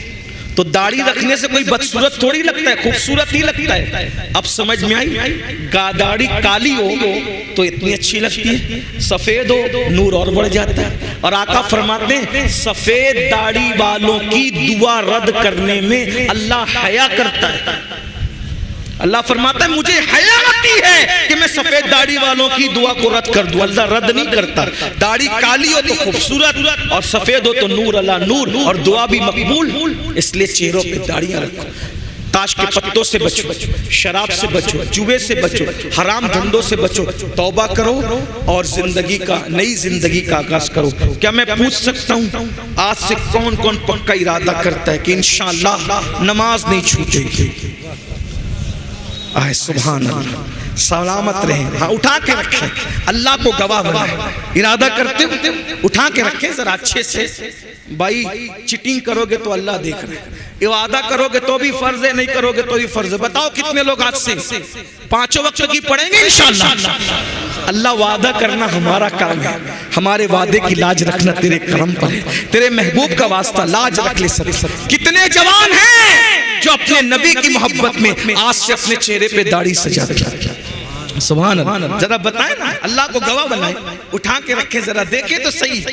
تو داڑھی رکھنے سے کوئی بدصورت تھوڑی لگتا ہے، خوبصورت ہی لگتا ہے۔ اب سمجھ میں آئی؟ داڑھی کالی ہو تو اتنی اچھی لگتی ہے، سفید ہو نور اور بڑھ جاتا ہے۔ اور آقا فرماتے ہیں سفید داڑھی والوں کی دعا رد کرنے میں اللہ حیا کرتا ہے۔ اللہ فرماتا ہے مجھے حیا آتی ہے کہ میں سفید داڑھی والوں کی دعا کو رد کر دوں، اللہ رد نہیں کرتا۔ داڑھی کالی ہو تو خوبصورت اور سفید ہو تو نور اللہ نور، اور دعا بھی مقبول۔ اس لیے چہروں پہ داڑیاں رکھو، تاش کے پتوں سے بچو، شراب سے بچو، جوے سے بچو، حرام دھندوں سے بچو، توبہ کرو اور زندگی کا نئی زندگی کا آغاز کرو۔ کیا میں پوچھ سکتا ہوں آج سے کون کون پکا ارادہ کرتا ہے کہ انشاءاللہ نماز نہیں چھوٹے گی؟ آئے سبحان اللہ، سلامت رہیں، ہاں اٹھا کے رکھیں، اللہ کو گواہ بنائیں۔ ارادہ کرتے ہو اٹھا کے رکھیں ذرا اچھے سے۔ بھائی چیٹنگ کرو گے تو اللہ دیکھ رہے ہیں، وعدہ کرو گے تو بھی فرض ہے، نہیں کرو گے تو بھی فرض ہے۔ بتاؤ کتنے لوگ آج سے 5 وقت کی پڑھیں گے انشاءاللہ؟ اللہ وعدہ کرنا ہمارا کام ہے، ہمارے وعدے کی لاج رکھنا تیرے کرم پر ہے، تیرے محبوب کا واسطہ لاج رکھ لے سب۔ کتنے جوان ہیں جو اپنے نبی کی محبت میں آج سے اپنے چہرے پہ داڑھی سجا دیں؟ سبحان اللہ، ذرا بتائیں نا، اللہ کو گواہ بنائیں، اٹھا کے رکھیں، ذرا دیکھیں تو صحیح۔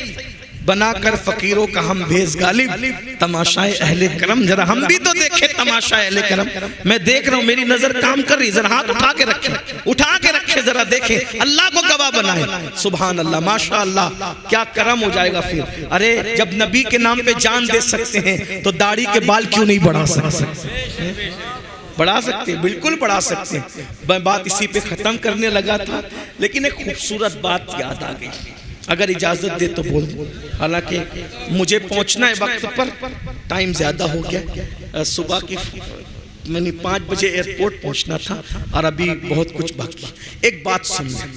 بنا کر فقیروں کا ہم بھیس غالب، تماشائے اہل کرم، ذرا ہم بھی تو دیکھیں تماشائے اہل کرم۔ میں دیکھ رہا ہوں، میری نظر کام کر رہی، ذرا ہاتھ اٹھا کے رکھیں، اٹھا کے رکھیں، ذرا دیکھیں، اللہ کو گواہ بنائیں۔ سبحان اللہ، ماشاءاللہ، کیا کرم ہو جائے گا پھر۔ ارے جب نبی کے نام پہ جان دے سکتے ہیں تو داڑھی کے بال کیوں نہیں بڑھا سکتے؟ بڑھا سکتے، بالکل بڑھا سکتے۔ میں بات اسی پہ ختم کرنے لگا تھا، لیکن ایک خوبصورت بات یاد آ گئی، اگر اجازت دے تو بول دوں۔ حالانکہ مجھے پہنچنا ہے وقت پر، ٹائم زیادہ ہو گیا، صبح کی میں نے 5 بجے ایئرپورٹ پہنچنا تھا اور ابھی بہت کچھ باقی۔ ایک بات سمجھیں،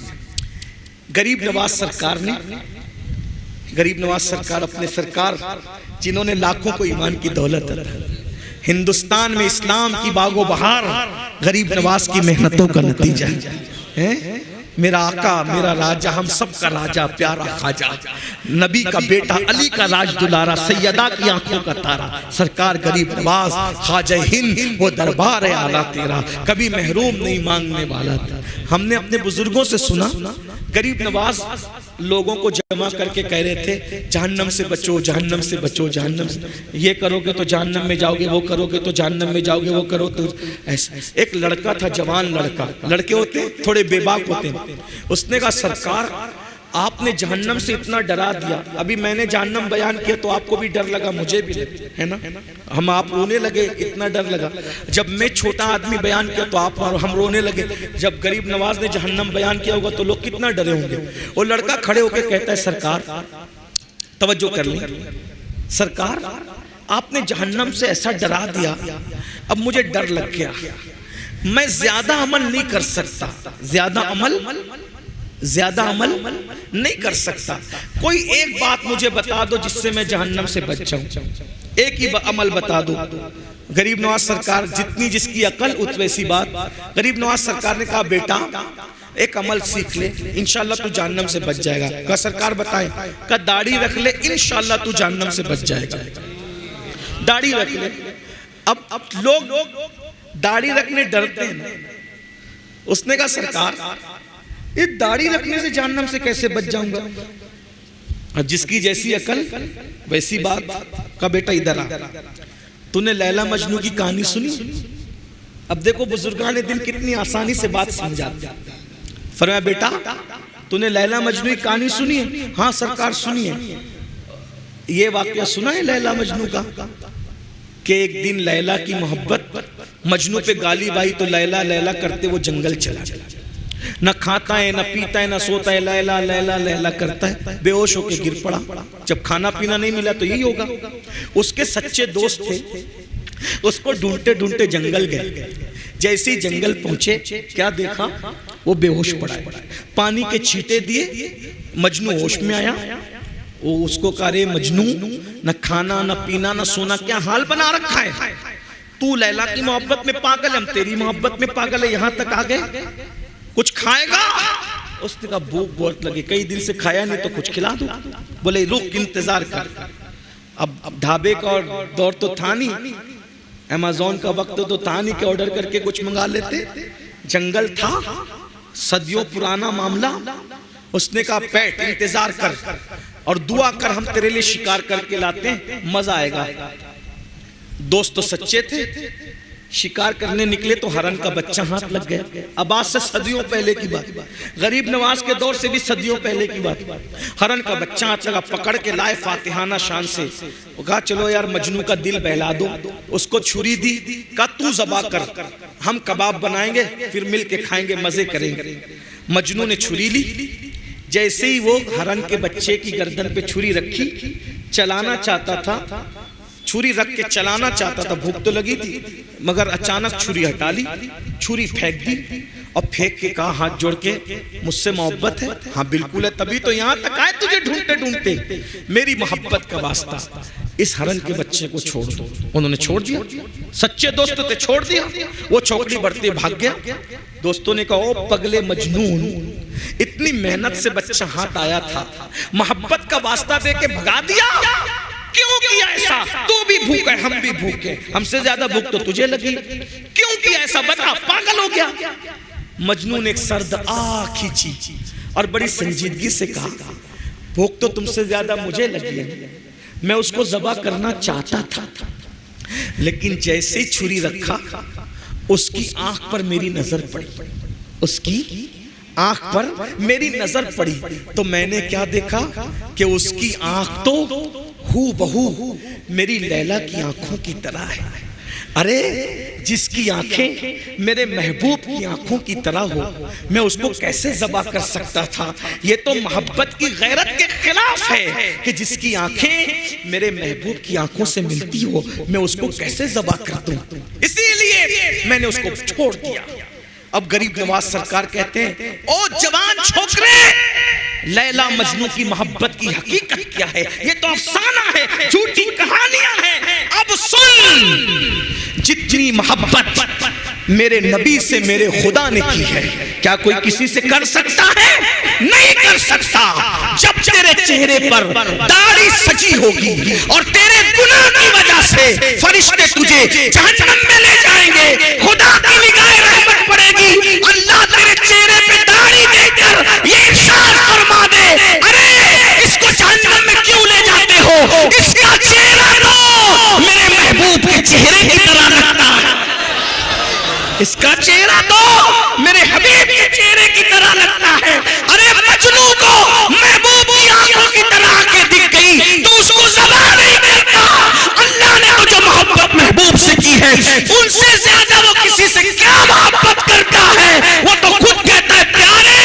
غریب نواز سرکار نے، غریب نواز سرکار اپنے سرکار جنہوں نے لاکھوں کو ایمان کی دولت عطا، ہندوستان میں اسلام کی باغ و بہار غریب نواز کی محنتوں کا نتیجہ ہے۔ میرا آقا، میرا راجہ، ہم سب کا راجہ، پیارا خواجہ، نبی کا بیٹا، علی کا راج دلارا، سیدہ کی آنکھوں کا تارا، سرکار غریب نواز، خواجہ ہند، وہ دربار ہے اعلیٰ تیرا، کبھی محروم نہیں مانگنے والا تھا۔ ہم نے اپنے بزرگوں سے سنا، غریب نواز لوگوں کو جمع کر کے کہہ رہے تھے جہنم سے بچو، جہنم سے بچو، جہنم سے، یہ کرو گے تو جہنم میں جاؤ گے، وہ کرو گے تو جہنم میں جاؤ گے، وہ کرو تو ایسا۔ ایک لڑکا تھا، جوان لڑکا، لڑکے ہوتے ہیں تھوڑے بے باک ہوتے ہیں، اس نے کہا سرکار آپ نے جہنم سے اتنا ڈرا دیا، ابھی میں نے جہنم بیان کیا تو آپ کو بھی ڈر لگا، مجھے بھی ہے نا، ہم آپ رونے لگے، اتنا ڈر لگا۔ جب میں چھوٹا آدمی بیان کیا تو آپ ہم رونے لگے، جب غریب نواز نے جہنم بیان کیا ہوگا تو لوگ کتنا ڈرے ہوں گے۔ وہ لڑکا کھڑے ہو کے کہتا ہے سرکار، توجہ کر لیں، سرکار آپ نے جہنم سے ایسا ڈرا دیا، اب مجھے ڈر لگ گیا، میں زیادہ عمل نہیں کر سکتا، زیادہ عمل نہیں کر سکتا، کوئی ایک بات مجھے بتا دو جس سے میں جہنم سے بچ جاؤں، ایک ہی عمل بتا دو۔ غریب نواز سرکار جتنی جس کی عقل اتوے سی بات، غریب نواز سرکار نے کہا بیٹا ایک عمل سیکھ لے، انشاءاللہ تو جہنم سے بچ جائے گا۔ کہا سرکار بتائیں، کہا داڑھی رکھ لے، انشاءاللہ تو جہنم سے بچ جائے گا، داڑھی رکھ لے۔ اب لوگ داڑھی رکھنے ڈرتے ہیں، اس نے کہا سرکار یہ داڑھی رکھنے سے جہنم سے کیسے بچ جاؤں گا؟ جس کی جیسی عقل ویسی بات۔ کا بیٹا ادھر آ، تو نے لیلا مجنو کی کہانی سنی؟ اب دیکھو بزرگان دین کتنی آسانی سے بات سمجھاتے ہیں. فرمایا بیٹا تو نے لیلا مجنو کی کہانی سنی ہے؟ ہاں سرکار سنی ہے. یہ واقعہ سنا ہے لیلا مجنو کا کہ ایک دن لیلا کی محبت مجنو پہ غالب آئی تو لیلا لیلا کرتے وہ جنگل چلا گیا. نہ کھاتا ہے نہ پیتا ہے نہ سوتا ہے، لیلا لیلا لیلا کرتا ہے، بے ہوش ہو کے گر پڑا. جب کھانا پینا نہیں ملا تو یہی ہوگا. اس کے سچے دوست تھے، اس کو ڈھونڈتے ڈھونڈتے جنگل گئے. جیسے ہی جنگل پہنچے کیا دیکھا؟ وہ بے ہوش پڑا ہے. پانی کے چھینٹے دیے، مجنو ہوش میں آیا. وہ اس کو کہا رے مجنو، نہ کھانا نہ پینا نہ سونا، کیا حال بنا رکھا ہے؟ تو لیلا کی محبت میں پاگل ہے، ہم تیری محبت میں پاگل ہے، یہاں تک آ گئے. کچھ کھائے گا؟ اس نے کہا بھوک بہت لگی، کئی دن سے کھایا نہیں تو کچھ کھلا دو. بولے رک انتظار کر. اب ڈھابے کا دور تو تھا نہیں، ایمیزون کا وقت تو تھا نہیں کہ آرڈر کر کے کچھ منگا لیتے. جنگل تھا، صدیوں پرانا معاملہ. اس نے کہا بیٹھ انتظار کر اور دعا کر، ہم تیرے لیے شکار کر کے لاتے ہیں، مزہ آئے گا. دوست تو سچے تھے. شکار کرنے نکلے تو ہرن کا بچہ ہاتھ لگ گیا. اب آج سے صدیوں پہلے کی بات، غریب نواز کے دور سے بھی صدیوں پہلے کی بات. ہرن کا بچہ ہاتھ لگا، پکڑ کے لائے فاتحانہ شان سے. وہ کہا چلو یار مجنو کا دل بہلا دو. اس کو چھری دی، کہا تو ذبح کر، ہم کباب بنائیں گے پھر مل کے کھائیں گے، مزے کریں گے. مجنو نے چھری لی. جیسے ہی وہ ہرن کے بچے کی گردن پہ چھری رکھی، چلانا چاہتا تھا، چھری رکھ کے چلانا چاہتا تھا، بھوک تو لگی تھی، مگر اچانک چھری ہٹا لی، چھری پھینک دی اور پھینک کے کہا ہاتھ جوڑ کے مجھ سے محبت ہے؟ ہاں بالکل ہے، تبھی تو یہاں تک آئے تجھے ڈھونڈتے ڈھونڈتے. میری محبت کا واسطہ اس ہرن کے بچے کو چھوڑ دو. انہوں نے چھوڑ دیا. سچے دوست تھے، چھوڑ دیا. وہ چوکڑی بڑھتے بھاگ گیا. دوستوں نے کہا او پگلے مجنون، اتنی محنت سے بچہ ہاتھ آیا تھا، محبت کا واسطہ دے کے بھگا دیا، کیوں کیا ایسا؟ تو بھی بھوک ہے، ہم بھی بھوک ہے، ہم سے زیادہ بھوک تو تجھے لگی، کیوں کیا ایسا؟ بتا. پاگل ہو گیا. مجنون نے ایک سرد آنکھ کھینچی اور بڑی سنجیدگی سے کہا بھوک تو تم سے زیادہ مجھے لگی ہے، میں اس کو ذبح کرنا چاہتا تھا، لیکن جیسے چھری رکھا اس کی آنکھ پر میری نظر پڑی. اس کی آنکھ پر میری نظر پڑی تو میں نے کیا دیکھا کہ اس کی آنکھ تو ہو بہو میری لیلا کی آنکھوں کی طرح ہے. ارے جس کی آنکھیں میرے محبوب کی آنکھوں کی طرح ہو، میں اس کو کیسے ذبح کر سکتا تھا؟ یہ تو محبت کی غیرت کے خلاف ہے کہ جس کی آنکھیں میرے محبوب کی آنکھوں سے ملتی ہو، میں اس کو کیسے ذبح کر دوں؟ اسی لیے میں نے اس کو چھوڑ دیا. اب غریب نواز سرکار کہتے ہیں او جوان چھوکرے، لیلا مجنو کی محبت کی حقیقت کیا ہے؟ یہ تو افسانہ ہے، جھوٹی کہانیاں ہیں. اب سن، جتنی محبت میرے نبی سے میرے خدا نے کی ہے، کیا کوئی کسی سے کر سکتا ہے؟ نہیں کر سکتا. جب تیرے چہرے پر داڑھی سجی ہوگی اور تیرے گناہ کی وجہ سے فرشتے تجھے جہنم میں لے جائیں گے، خدا کی نگاہ رحمت پڑے گی، اللہ تیرے چہرے پہ داڑھی دے کر یہ ارشاد فرما دے ارے اس کو جہنم میں کیوں لے جاتے ہو؟ اس کا چہرہ تو میرے محبوب کے چہرے کی طرح لگتا ہے، اس کا چہرہ تو میرے حبیب کے چہرے کی طرح لگتا ہے. ارے مجنو کو محبوب کی آنکھوں کی طرح کے دکھ گئی تو اس کو ذبح نہیں کرتا. اللہ نے جو محبت محبوب سے کی ہے ان سے زیادہ وہ کسی سے کیا محبت کرتا ہے؟ وہ تو خود کہتا ہے پیارے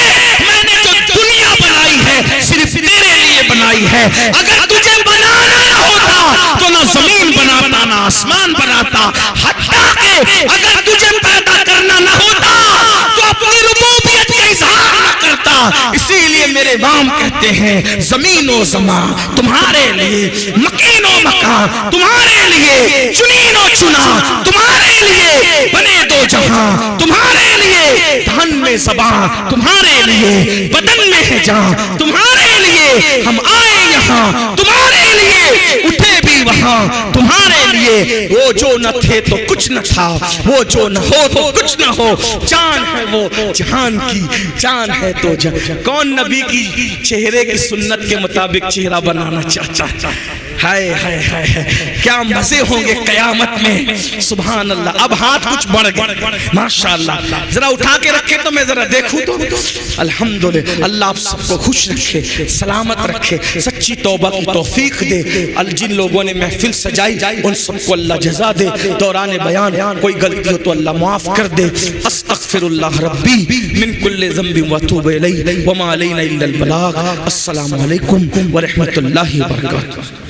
میں نے جو دنیا بنائی ہے صرف تیرے لیے بنائی ہے، اگر تجھے بنانا نہ ہوتا تو نہ زمین بناتا نہ آسمان بناتا، حتیٰ کہ اگر تجھے پیدا کرنا نہ ہوتا تو اپنی ربوبیت کا اظہار نہ کرتا. اسی لیے میرے امام کہتے ہیں زمین و زمان تمہارے لیے، مکین و مکان تمہارے لیے، چنین و چنا تمہارے لیے، بنے دو جہاں تمہارے لیے، دھن میں زبان تمہارے لیے، بدن میں ہے جان تمہارے لیے، ہم آئے یہاں تمہارے لیے، اٹھے بھی وہاں تمہارے لیے. وہ جو نہ تھے تو کچھ نہ تھا، وہ جو نہ ہو تو کچھ نہ ہو، جان ہے وہ جہان کی جان ہے تو جان. کون نبی کی چہرے کی سنت کے مطابق چہرہ بنانا چاہتا ہے؟ ہائے ہائے ہائے کیا مزے ہوں گے قیامت میں. سبحان اللہ. اب ہاتھ کچھ بڑھ گئے ماشاءاللہ. ذرا اٹھا کے رکھے تو میں ذرا دیکھوں تو. الحمدللہ. اللہ آپ سب کو خوش رکھے, سلامت رکھے, سچی توبہ کی توفیق دے. جن لوگوں نے محفل سجائی ان سب کو اللہ جزا دے. دوران بیان کوئی غلطی ہو تو اللہ معاف کر دے. استغفر اللہ ربی من کل ذنب واتوب الیہ وما علینا الا البلاغ. السلام علیکم ورحمۃ اللہ وبرکاتہ.